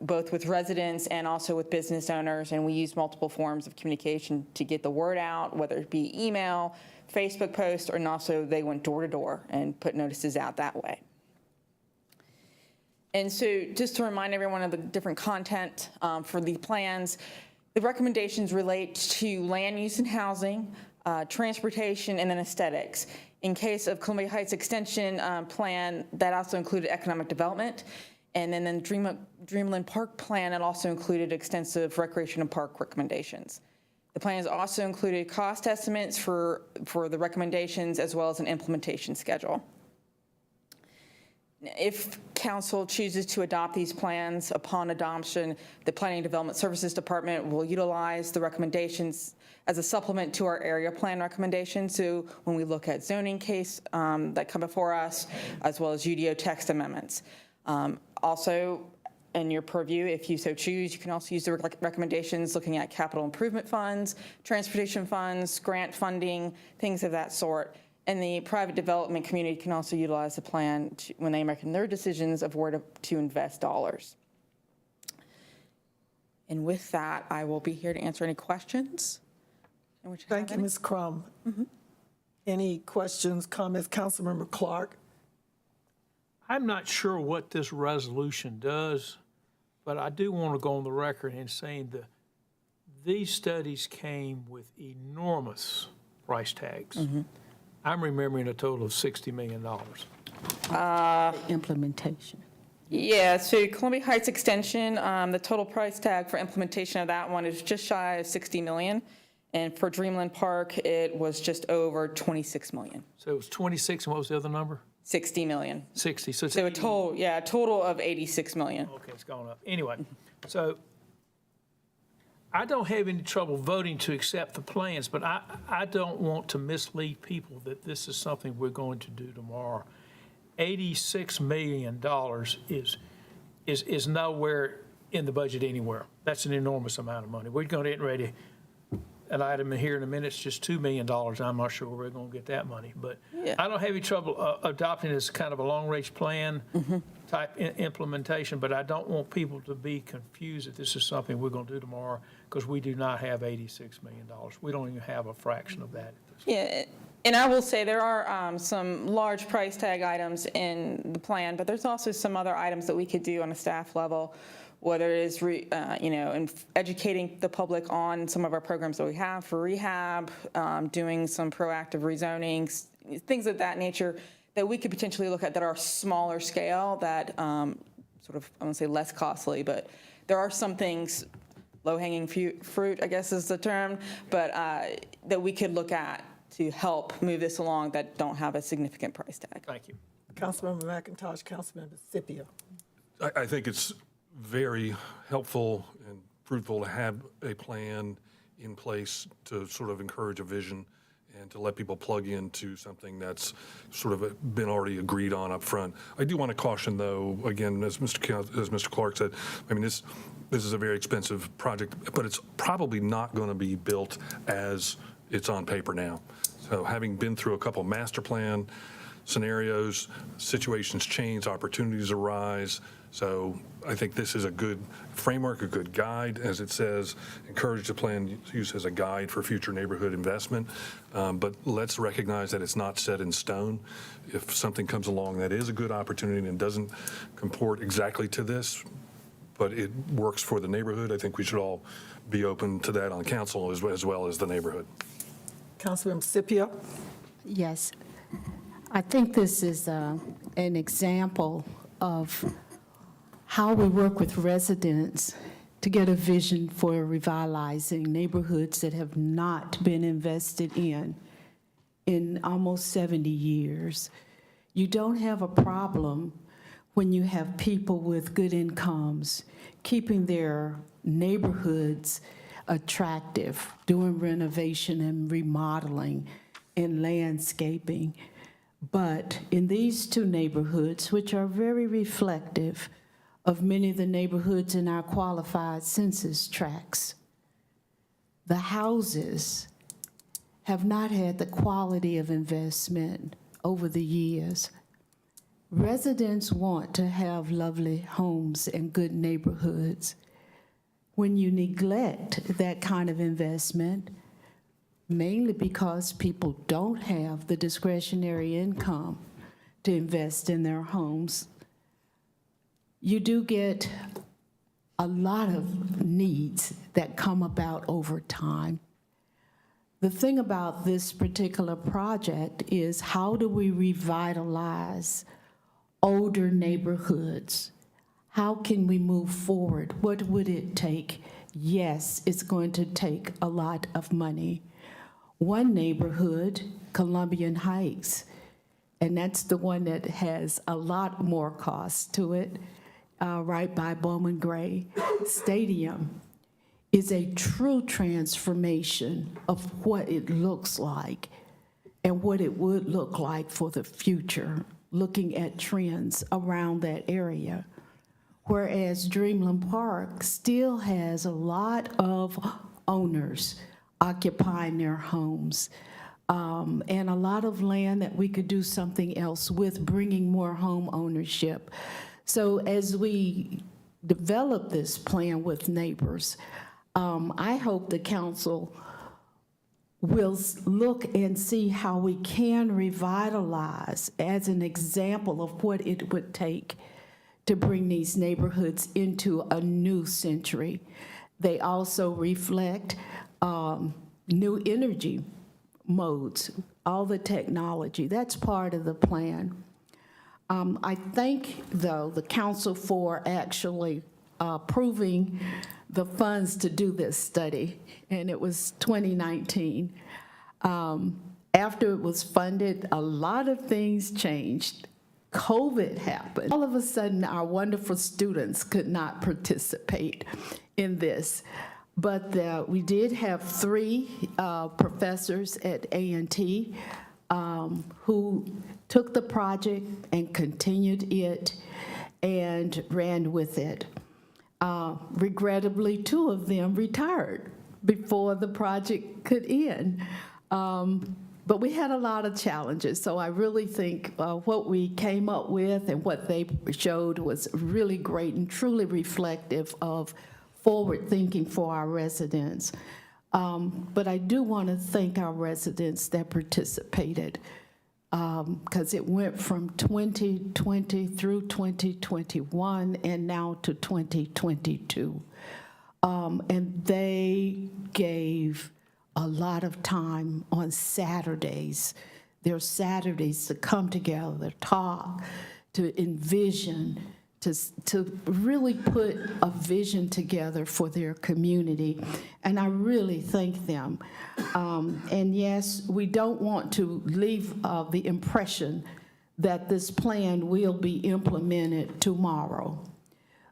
both with residents and also with business owners. And we used multiple forms of communication to get the word out, whether it be email, Facebook posts, and also they went door to door and put notices out that way. And so just to remind everyone of the different content for the plans, the recommendations relate to land use and housing, transportation, and then aesthetics. In case of Columbia Heights Extension plan, that also included economic development. And then the Dreamland Park plan, it also included extensive recreation and park recommendations. The plans also included cost estimates for the recommendations as well as an implementation schedule. If council chooses to adopt these plans upon adoption, the Planning and Development Services Department will utilize the recommendations as a supplement to our area plan recommendations. So when we look at zoning case that come before us, as well as UDO text amendments. Also, in your purview, if you so choose, you can also use the recommendations looking at capital improvement funds, transportation funds, grant funding, things of that sort. And the private development community can also utilize the plan when they make their decisions of where to invest dollars. And with that, I will be here to answer any questions. Thank you, Ms. Crum. Any questions, comments? Councilmember Clark. I'm not sure what this resolution does, but I do want to go on the record in saying that these studies came with enormous price tags. I'm remembering a total of $60 million. Implementation. Yeah, so Columbia Heights Extension, the total price tag for implementation of that one is just shy of $60 million. And for Dreamland Park, it was just over 26 million, So it was 26, and what was the other number? 60 million. 60, so it's So a 80. total of 86 million. Okay, it's gone up. Anyway, so I don't have any trouble voting to accept the plans, but I don't want to mislead people that this is something we're going to do tomorrow. $86 million is nowhere in the budget anywhere. That's an enormous amount of money. We're going to get ready. An item in here in a minute, it's just $2 million. I'm not sure where we're going to get that money. But Yeah. I don't have any trouble adopting this kind of a long-range plan type implementation, but I don't want people to be confused that this is something we're going to do tomorrow, because we do not have $86 million. We don't even have a fraction of that. Yeah, and I will say there are some large price tag items in the plan, but there's also some other items that we could do on a staff level, whether it is, educating the public on some of our programs that we have for rehab, doing some proactive rezonings, things of that nature that we could potentially look at that are smaller scale, that sort of, I won't say less costly, but there are some things, low-hanging fruit, I guess is the term, but that we could look at to help move this along that don't have a significant price tag. Thank you. Councilmember McIntosh, Councilmember Scipio. I think it's very helpful and fruitful to have a plan in place to sort of encourage a vision and to let people plug into something that's sort of been already agreed on up front. I do want to caution, though, again, as Mr. Clark said, I mean, this is a very expensive project, but it's probably not going to be built as it's on paper now. So having been through a couple master plan scenarios, situations change, opportunities arise. So I think this is a good framework, a good guide, as it says, encourage the plan use as a guide for future neighborhood investment. But let's recognize that it's not set in stone. If something comes along that is a good opportunity and doesn't comport exactly to this, but it works for the neighborhood, I think we should all be open to that on council as well as the neighborhood. Councilmember Scipio. Yes. I think this is an example of how we work with residents to get a vision for revitalizing neighborhoods that have not been invested in almost 70 years. You don't have a problem when you have people with good incomes keeping their neighborhoods attractive, doing renovation and remodeling and landscaping. But in these two neighborhoods, which are very reflective of many of the neighborhoods in our qualified census tracts, the houses have not had the quality of investment over the years. Residents want to have lovely homes and good neighborhoods. When you neglect that kind of investment, mainly because people don't have the discretionary income to invest in their homes, you do get a lot of needs that come about over time. The thing about this particular project is, how do we revitalize older neighborhoods? How can we move forward? What would it take? Yes, it's going to take a lot of money. One neighborhood, Columbian Heights, and that's the one that has a lot more cost to it, right by Bowman Gray Stadium, is a true transformation of what it looks like and what it would look like for the future, looking at trends around that area. Whereas Dreamland Park still has a lot of owners occupying their homes, and a lot of land that we could do something else with, bringing more home ownership. So as we develop this plan with neighbors, I hope the council will look and see how we can revitalize as an example of what it would take to bring these neighborhoods into a new century. They also reflect new energy modes, all the technology. That's part of the plan. I thank, though, the council for actually approving the funds to do this study, and it was 2019. After it was funded, a lot of things changed. COVID happened. All of a sudden, our wonderful students could not participate in this. But we did have 3 professors at A&T who took the project and continued it and ran with it. Regrettably, 2 of them retired before the project could end. But we had a lot of challenges, so I really think what we came up with and what they showed was really great and truly reflective of forward thinking for our residents. But I do want to thank our residents that participated, because it went from 2020 through 2021 and now to 2022. And they gave a lot of time on Saturdays. There are Saturdays to come together, talk, to envision, to really put a vision together for their community. And I really thank them. And yes, we don't want to leave the impression that this plan will be implemented tomorrow.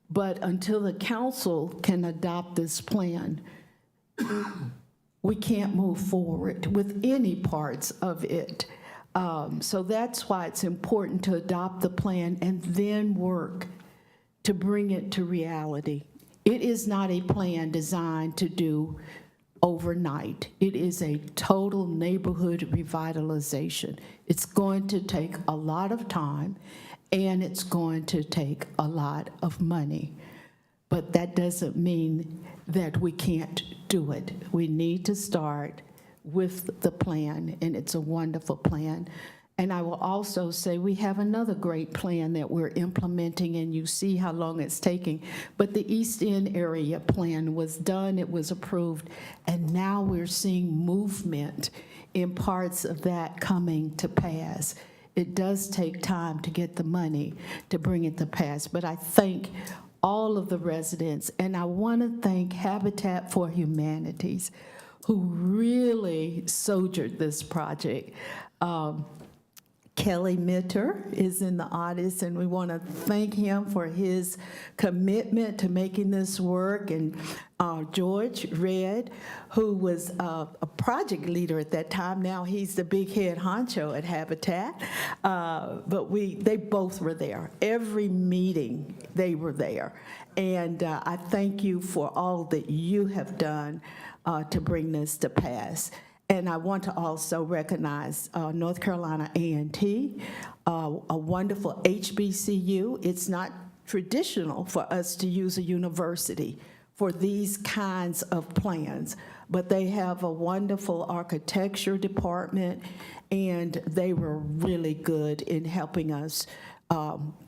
But until the council can adopt this plan, we can't move forward with any parts of it. So that's why it's important to adopt the plan and then work to bring it to reality. It is not a plan designed to do overnight. It is a total neighborhood revitalization. It's going to take a lot of time, and it's going to take a lot of money. But that doesn't mean that we can't do it. We need to start with the plan, and it's a wonderful plan. And I will also say we have another great plan that we're implementing, and you see how long it's taking. But the East End area plan was done, it was approved, and now we're seeing movement in parts of that coming to pass. It does take time to get the money to bring it to pass, but I thank all of the residents, and I want to thank Habitat for Humanities, who really soldiered this project. Kelly Mitter is in the audience, and we want to thank him for his commitment to making this work. And George Red, who was a project leader at that time, now he's the big head honcho at Habitat. But they both were there. Every meeting, they were there. And I thank you for all that you have done to bring this to pass. And I want to also recognize North Carolina A&T, a wonderful HBCU. It's not traditional for us to use a university for these kinds of plans, but they have a wonderful architecture department, and they were really good in helping us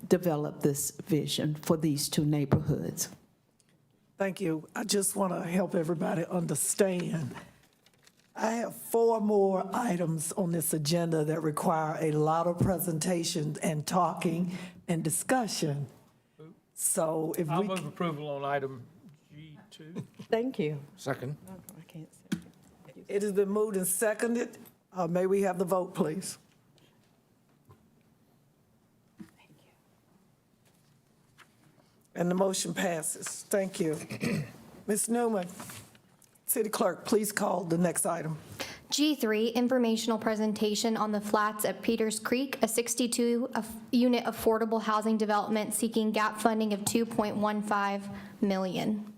develop this vision for these 2 neighborhoods. Thank you. I just want to help everybody understand. I have 4 more items on this agenda that require a lot of presentations and talking and discussion. So if I'll we, move approval on item G2. Thank you. Second. I can't say. it has been moved and seconded. May we have the vote, please? And the motion passes. Thank you. Ms. Newman, City Clerk, please call the next item. G3, informational presentation on the flats at Peters Creek, a 62-unit affordable housing development seeking gap funding of $2.15 million.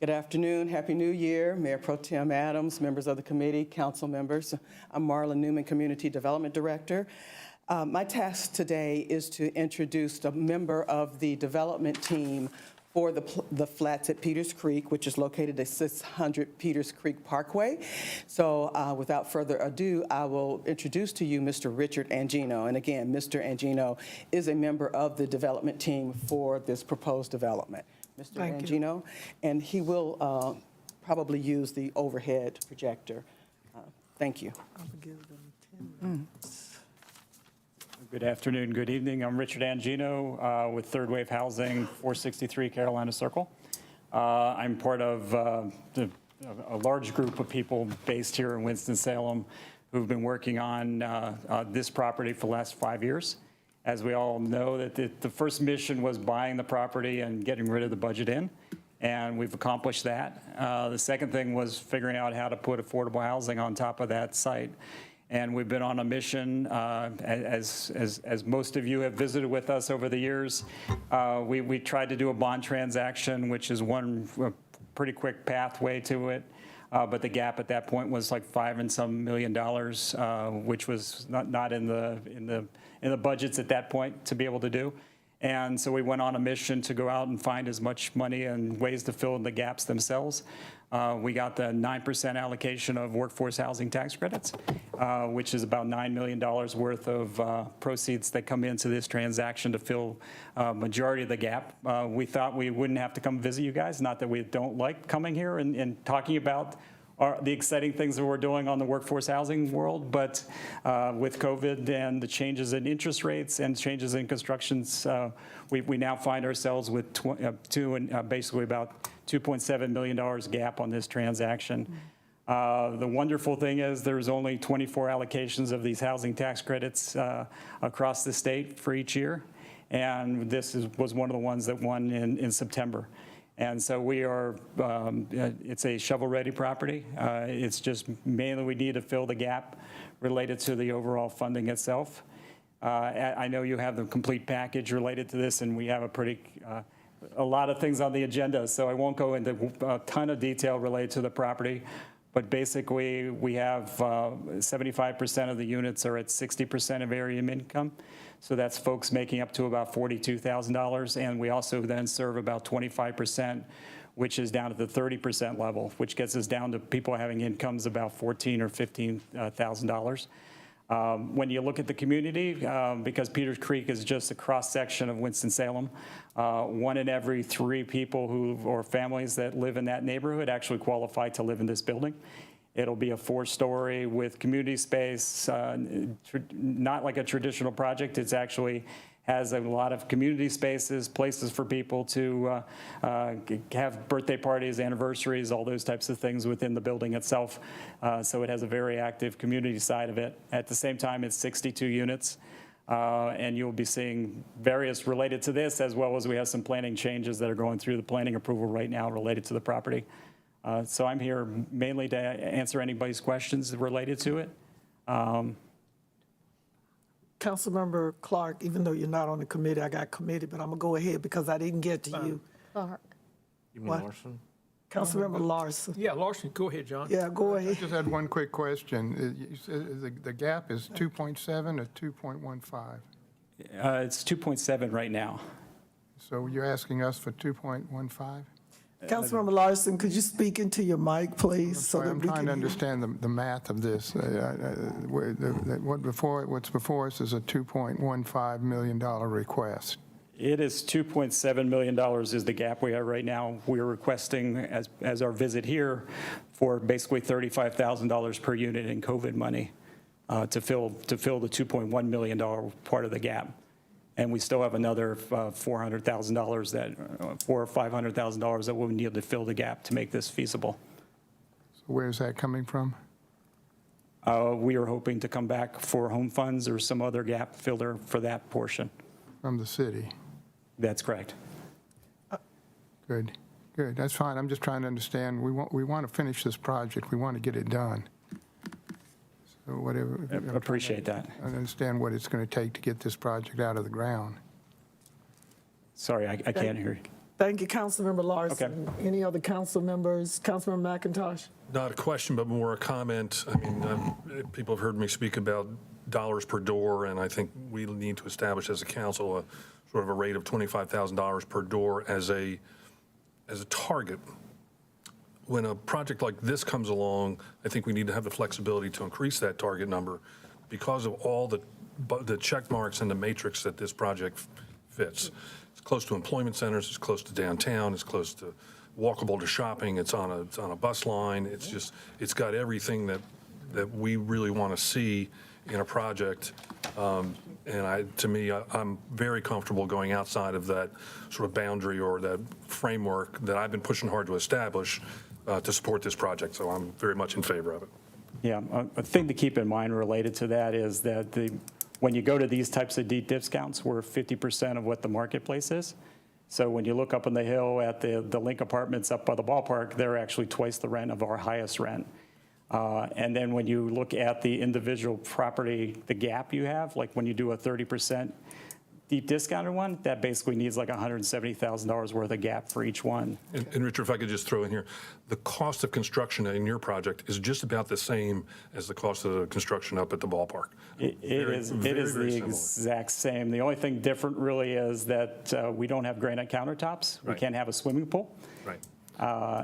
Good afternoon, Happy New Year, Mayor Pro Tem Adams, members of the committee, council members. I'm Marla Newman, Community Development Director. My task today is to introduce a member of the development team for the flats at Peters Creek, which is located at 600 Peters Creek Parkway. So without further ado, I will introduce to you Mr. Richard Angino. And again, Mr. Angino is a member of the development team for this proposed development. Mr. Angino, and he will probably use the overhead projector. Thank you. Good afternoon, good evening. I'm Richard Angino with Third Wave Housing, 463 Carolina Circle. I'm part of a large group of people based here in Winston-Salem who've been working on this property for the last 5 years. As we all know, that the first mission was buying the property and getting rid of the budget in, and we've accomplished that. The second thing was figuring out how to put affordable housing on top of that site. And we've been on a mission, as most of you have visited with us over the years. We tried to do a bond transaction, which is one pretty quick pathway to it. But the gap at that point was like $5 and some million, which was not in the budgets at that point to be able to do. And so we went on a mission to go out and find as much money and ways to fill in the gaps themselves. We got the 9% allocation of workforce housing tax credits, which is about $9 million worth of proceeds that come into this transaction to fill majority of the gap. We thought we wouldn't have to come visit you guys, not that we don't like coming here and talking about the exciting things that we're doing on the workforce housing world, but with COVID and the changes in interest rates and changes in constructions, we now find ourselves with basically about $2.7 million gap on this transaction. The wonderful thing is there's only 24 allocations of these housing tax credits across the state for each year, and this was one of the ones that won in September. And so we are, it's a shovel-ready property. It's just mainly we need to fill the gap related to the overall funding itself. I know you have the complete package related to this, and we have a lot of things on the agenda, so I won't go into a ton of detail related to the property. But basically, we have 75% of the units are at 60% of area income. So that's folks making up to about $42,000. And we also then serve about 25%, which is down at the 30% level, which gets us down to people having incomes about $14,000 or $15,000. When you look at the community, because Peters Creek is just a cross-section of Winston-Salem, 1 in every 3 people or families that live in that neighborhood actually qualify to live in this building. It'll be a 4-story with community space, not like a traditional project. It's actually has a lot of community spaces, places for people to have birthday parties, anniversaries, all those types of things within the building itself. So it has a very active community side of it. At the same time, it's 62 units. And you'll be seeing various related to this, as well as we have some planning changes that are going through the planning approval right now related to the property. So I'm here mainly to answer anybody's questions related to it. Councilmember Clark, even though you're not on the committee, I got committee, but I'm gonna go ahead because I didn't get to you. Clark. You mean What? Larson? Councilmember Larson. Yeah, Larson, go ahead, John. Yeah, go I ahead. just had one quick question. You said the gap is 2.7 or 2.15? It's 2.7 right now. So you're asking us for 2.15? Councilmember Larson, could you speak into your mic, please? so that I'm we trying can to hear? understand the math of this. What's before us is a $2.15 million request. It is $2.7 million is the gap we have right now. We're requesting, as our visit here, for basically $35,000 per unit in COVID money to fill the $2.1 million part of the gap. And we still have another $400,000 or $500,000 that we'll need to fill the gap to make this feasible. So where's that coming from? We are hoping to come back for home funds or some other gap filler for that portion. From the city? That's correct. Good, good. That's fine. I'm just trying to understand. We want to finish this project. We want to get it done. So whatever. I appreciate that. I understand what it's going to take to get this project out of the ground. Sorry, I can't hear you. Thank you, Councilmember Larson. Any other council members? Councilmember McIntosh? Not a question, but more a comment. I mean, people have heard me speak about dollars per door, and I think we need to establish as a council a sort of a rate of $25,000 per door as a target. When a project like this comes along, I think we need to have the flexibility to increase that target number because of all the check marks and the matrix that this project fits. It's close to employment centers, it's close to downtown, it's close to walkable to shopping, it's on a bus line. It's got everything that we really want to see in a project And to me, I'm very comfortable going outside of that sort of boundary or that framework that I've been pushing hard to establish to support this project. So I'm very much in favor of it. Yeah, a thing to keep in mind related to that is that when you go to these types of deep discounts, we're 50% of what the marketplace is. So when you look up on the hill at the Link Apartments up by the ballpark, they're actually twice the rent of our highest rent. And then when you look at the individual property, the gap you have, like when you do a 30% deep discounted one, that basically needs like $170,000 worth of gap for each one. And Richard, if I could just throw in here, the cost of construction in your project is just about the same as the cost of the construction up at the ballpark. It is the exact same. The only thing different really is that we don't have granite countertops. We Right. can't have a swimming pool. Right.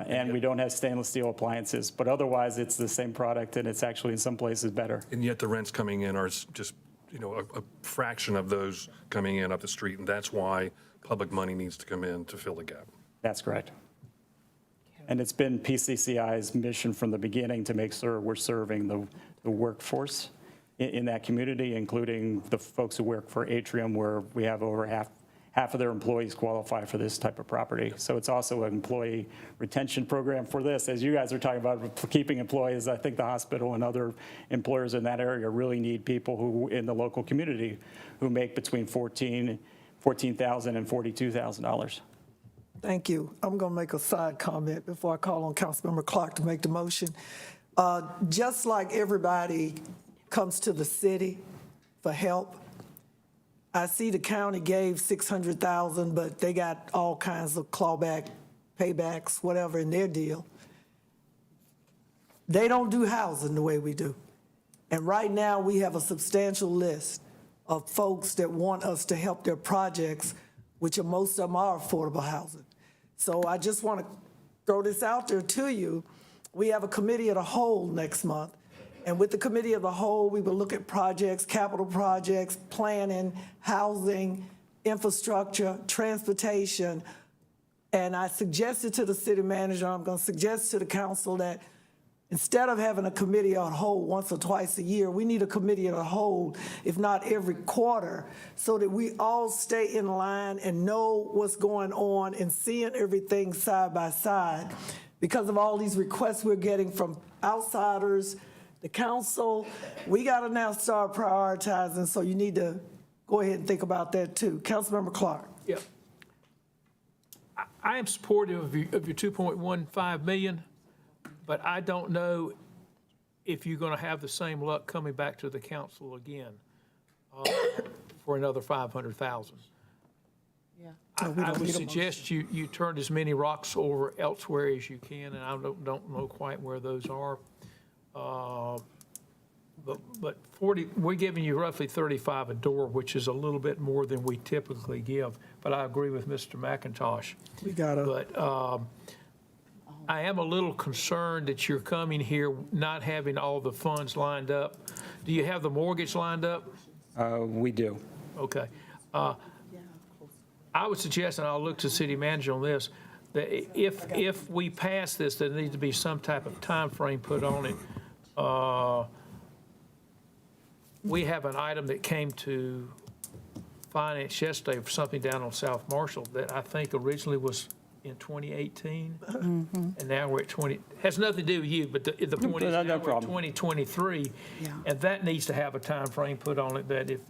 And we don't have stainless steel appliances. But otherwise, it's the same product, and it's actually in some places better. And yet the rents coming in are just, a fraction of those coming in up the street. And that's why public money needs to come in to fill the gap. That's correct. And it's been PCCI's mission from the beginning to make sure we're serving the workforce in that community, including the folks who work for Atrium, where we have over half of their employees qualify for this type of property. So it's also an employee retention program for this. As you guys are talking about keeping employees, I think the hospital and other employers in that area really need people who in the local community who make between $14,000 and $42,000. Thank you. I'm going to make a side comment before I call on Councilmember Clark to make the motion. Just like everybody comes to the city for help, I see the county gave $600,000, but they got all kinds of clawback, paybacks, whatever in their deal. They don't do housing the way we do. And right now, we have a substantial list of folks that want us to help their projects, which most of them are affordable housing. So I just want to throw this out there to you. We have a committee of the whole next month. And with the committee of the whole, we will look at projects, capital projects, planning, housing, infrastructure, transportation. And I suggested to the city manager, I'm going to suggest to the council that instead of having a committee of the whole once or twice a year, we need a committee of the whole, if not every quarter, so that we all stay in line and know what's going on and seeing everything side by side. Because of all these requests we're getting from outsiders, the council, we got to now start prioritizing, so you need to go ahead and think about that too. Councilmember Clark. Yeah. I am supportive of your 2.15 million, but I don't know if you're going to have the same luck coming back to the council again for another 500,000. Yeah. I would suggest you turn as many rocks over elsewhere as you can, and I don't know quite where those are. But 40, we're giving you roughly 35 a door, which is a little bit more than we typically give. But I agree with Mr. McIntosh. We gotta. But I am a little concerned that you're coming here not having all the funds lined up. Do you have the mortgage lined up? We do. Okay. I would suggest, and I'll look to the city manager on this, that if we pass this, there needs to be some type of time frame put on it. We have an item that came to finance yesterday for something down on South Marshall that I think originally was in 2018, and now we're at 20. Has nothing to do with you, but the point is now we're at 2023, and that needs to have a time frame put on it that if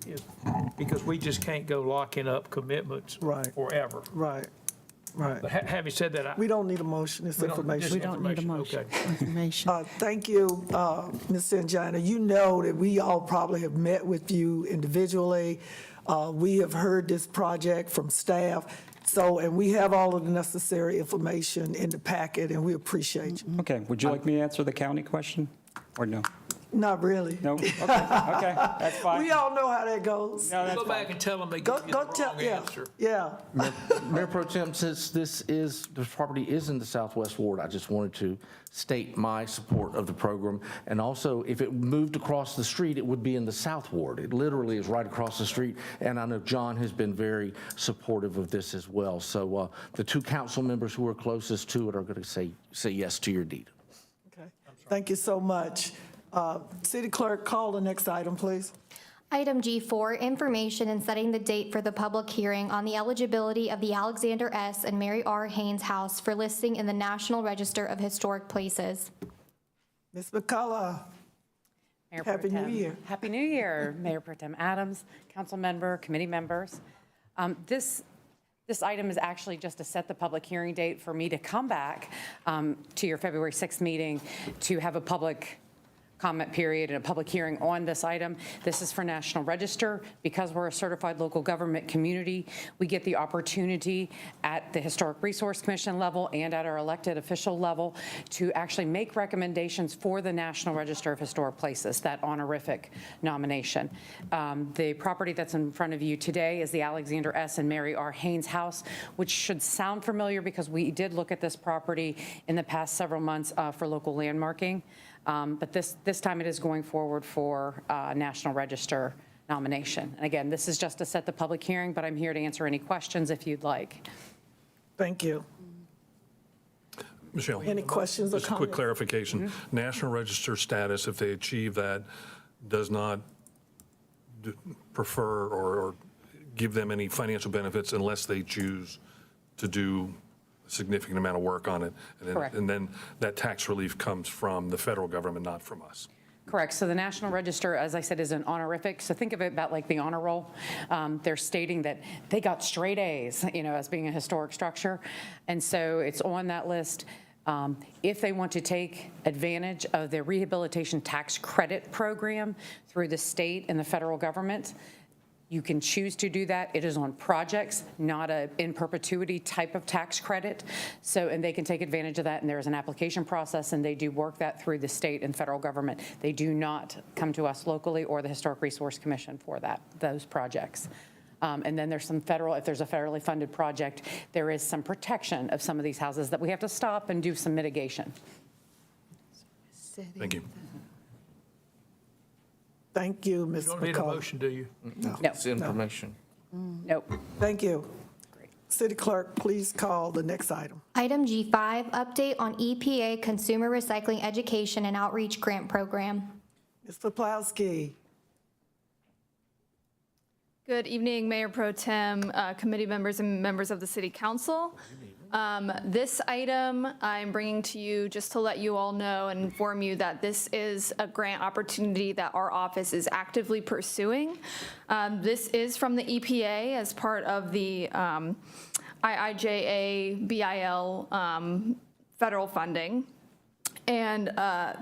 because we just can't go locking up commitments forever. Right. But having said that, we don't need a motion, it's information. We don't need a motion. Information. Thank you, Mr. Angina. You know that we all probably have met with you individually. We have heard this project from staff. So, and we have all of the necessary information in the packet, and we appreciate you. Okay, would you like me to answer the county question, or no? Not really. No? Okay, that's fine. We all know how that goes. No, that's go fine. back and tell them they give you the wrong answer. Yeah. Mayor Pro Tem, since this property is in the Southwest Ward, I just wanted to state my support of the program. And also, if it moved across the street, it would be in the South Ward. It literally is right across the street. And I know John has been very supportive of this as well. So the two council members who are closest to it are going to say yes to your deed. Okay. Thank you so much. City Clerk, call the next item, please. Item G4, information and setting the date for the public hearing on the eligibility of the Alexander S. and Mary R. Haynes House for listing in the National Register of Historic Places. Ms. McCullough. Mayor Pro Happy New Tem. Year. Happy New Year, Mayor Pro Tem Adams, council member, committee members. This item is actually just to set the public hearing date for me to come back to your February 6th meeting to have a public comment period and a public hearing on this item. This is for National Register. Because we're a certified local government community, we get the opportunity at the Historic Resource Commission level and at our elected official level to actually make recommendations for the National Register of Historic Places, that honorific nomination. The property that's in front of you today is the Alexander S. and Mary R. Haynes House, which should sound familiar because we did look at this property in the past several months for local landmarking. But this time it is going forward for National Register nomination. And again, this is just to set the public hearing, but I'm here to answer any questions if you'd like. Thank you. Michelle. Any questions or Just a quick comments? clarification. National Register status, if they achieve that, does not prefer or give them any financial benefits unless they choose to do a significant amount of work on it. Correct. And then that tax relief comes from the federal government, not from us. Correct. So the National Register, as I said, is an honorific. So think of it about like the honor roll. They're stating that they got straight A's, as being a historic structure. And so it's on that list. If they want to take advantage of the rehabilitation tax credit program through the state and the federal government, you can choose to do that. It is on projects, not a in perpetuity type of tax credit. So, and they can take advantage of that, and there is an application process, and they do work that through the state and federal government. They do not come to us locally or the Historic Resource Commission for those projects. And then there's some federal, if there's a federally funded project, there is some protection of some of these houses that we have to stop and do some mitigation. Thank you. Thank you, Ms. You don't need a McCullough. motion, do you? No. It's information. Nope. Thank you. City Clerk, please call the next item. Item G5, update on EPA Consumer Recycling Education and Outreach Grant Program. Ms. Poplawski. Good evening, Mayor Pro Tem, committee members, and members of the City Council. This item I'm bringing to you just to let you all know and inform you that this is a grant opportunity that our office is actively pursuing. This is from the EPA as part of the IIJA BIL federal funding. And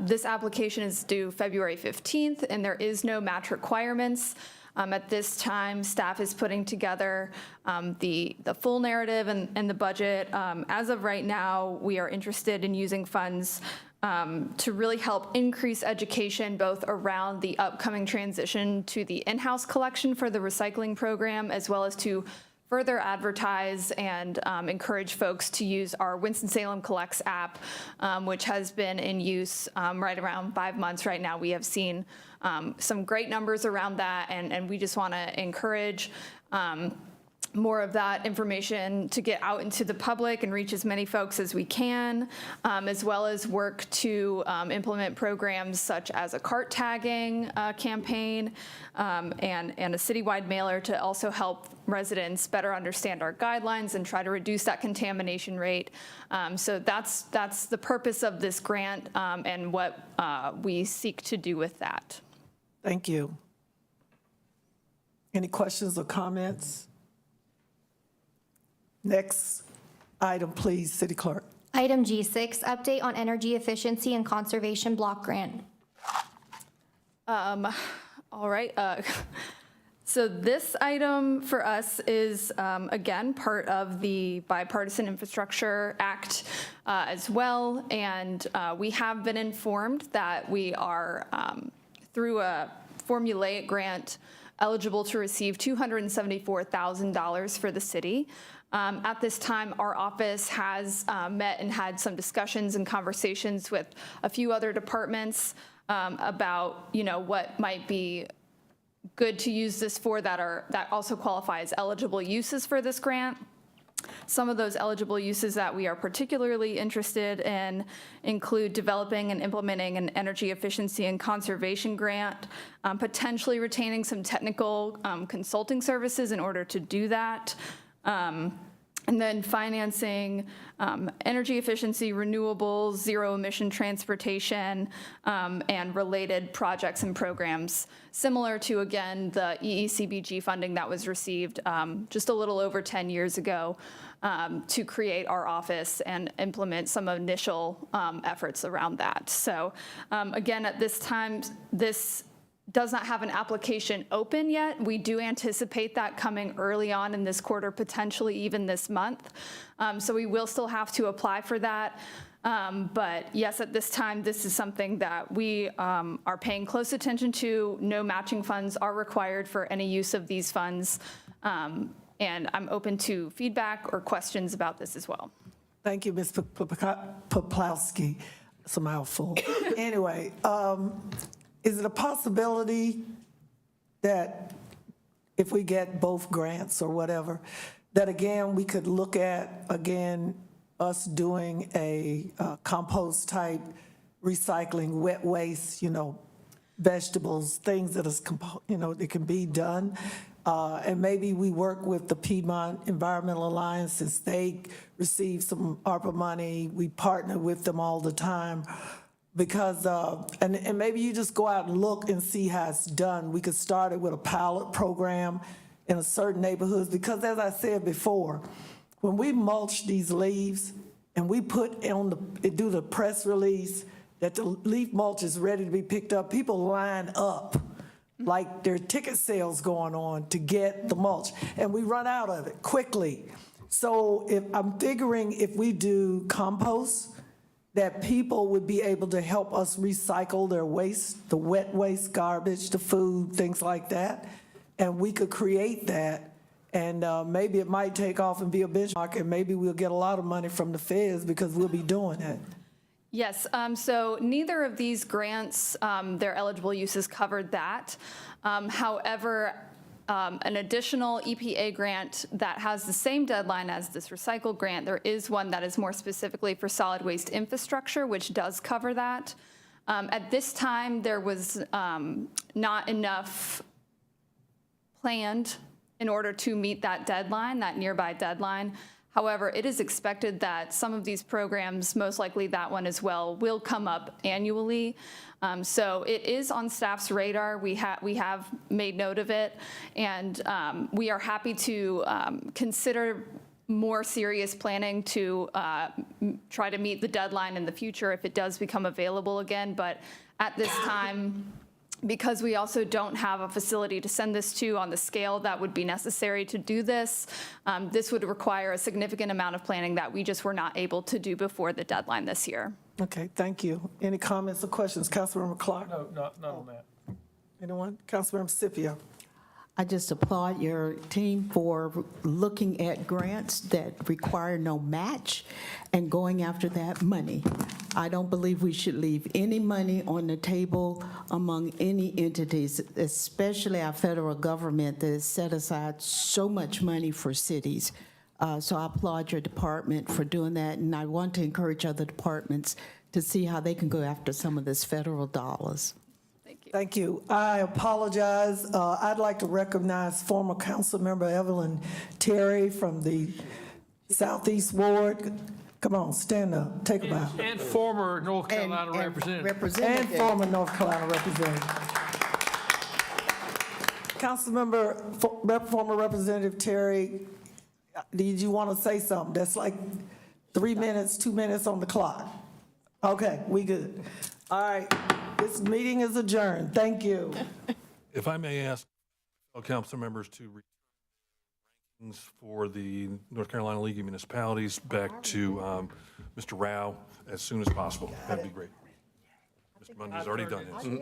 this application is due February 15th, and there is no match requirements. At this time, staff is putting together the full narrative and the budget. As of right now, we are interested in using funds to really help increase education both around the upcoming transition to the in-house collection for the recycling program, as well as to further advertise and encourage folks to use our Winston-Salem Collects app, which has been in use right around 5 months right now. We have seen some great numbers around that, and we just want to encourage more of that information to get out into the public and reach as many folks as we can, as well as work to implement programs such as a cart tagging campaign and a citywide mailer to also help residents better understand our guidelines and try to reduce that contamination rate. So that's the purpose of this grant and what we seek to do with that. Thank you. Any questions or comments? Next item, please, City Clerk. Item G6, update on energy efficiency and conservation block grant. All right. So this item for us is, again, part of the Bipartisan Infrastructure Act as well. And we have been informed that we are, through a formulaic grant, eligible to receive $274,000 for the city. At this time, our office has met and had some discussions and conversations with a few other departments about, what might be good to use this for that also qualify as eligible uses for this grant. Some of those eligible uses that we are particularly interested in include developing and implementing an energy efficiency and conservation grant, potentially retaining some technical consulting services in order to do that, and then financing energy efficiency, renewables, zero-emission transportation, and related projects and programs, similar to, again, the EECBG funding that was received just a little over 10 years ago to create our office and implement some initial efforts around that. So again, at this time, this does not have an application open yet. We do anticipate that coming early on in this quarter, potentially even this month. So we will still have to apply for that. But yes, at this time, this is something that we are paying close attention to. No matching funds are required for any use of these funds. And I'm open to feedback or questions about this as well. Thank you, Ms. Poplawski. It's a mouthful. Anyway, is it a possibility that if we get both grants or whatever, that again, we could look at, again, us doing a compost type recycling, wet waste, vegetables, things that is, that can be done. And maybe we work with the Piedmont Environmental Alliance since they receive some ARPA money. We partner with them all the time. Because, and maybe you just go out and look and see how it's done. We could start it with a pilot program in a certain neighborhoods, because as I said before, when we mulch these leaves and we put do the press release that the leaf mulch is ready to be picked up, people line up like there are ticket sales going on to get the mulch, and we run out of it quickly. So I'm figuring if we do compost, that people would be able to help us recycle their waste, the wet waste, garbage, the food, things like that. And we could create that, and maybe it might take off and be a benchmark, and maybe we'll get a lot of money from the feds because we'll be doing it. Yes, so neither of these grants, their eligible uses covered that. However, an additional EPA grant that has the same deadline as this recycle grant, there is one that is more specifically for solid waste infrastructure, which does cover that. At this time, there was not enough planned in order to meet that deadline, that nearby deadline. However, it is expected that some of these programs, most likely that one as well, will come up annually. So it is on staff's radar. We have made note of it, and we are happy to consider more serious planning to try to meet the deadline in the future if it does become available again. But at this time, because we also don't have a facility to send this to on the scale that would be necessary to do this, this would require a significant amount of planning that we just were not able to do before the deadline this year. Okay, thank you. Any comments or questions? Councilmember Clark? No, not on that. Anyone? Councilmember Scipio? I just applaud your team for looking at grants that require no match and going after that money. I don't believe we should leave any money on the table among any entities, especially our federal government that has set aside so much money for cities. So I applaud your department for doing that, and I want to encourage other departments to see how they can go after some of this federal dollars. Thank you. I apologize. I'd like to recognize former council member Evelyn Terry from the Southeast Ward. Come on, stand up, take a bow. And former North Carolina representative. And former North Carolina representative. Former Representative Terry, did you want to say something? That's like 3 minutes, 2 minutes on the clock. Okay, we good. All right, this meeting is adjourned. Thank you. If I may ask council members to return rankings for the North Carolina League of Municipalities back to Mr. Rao as soon as possible. That'd be great. Mr. Mundy's already done his.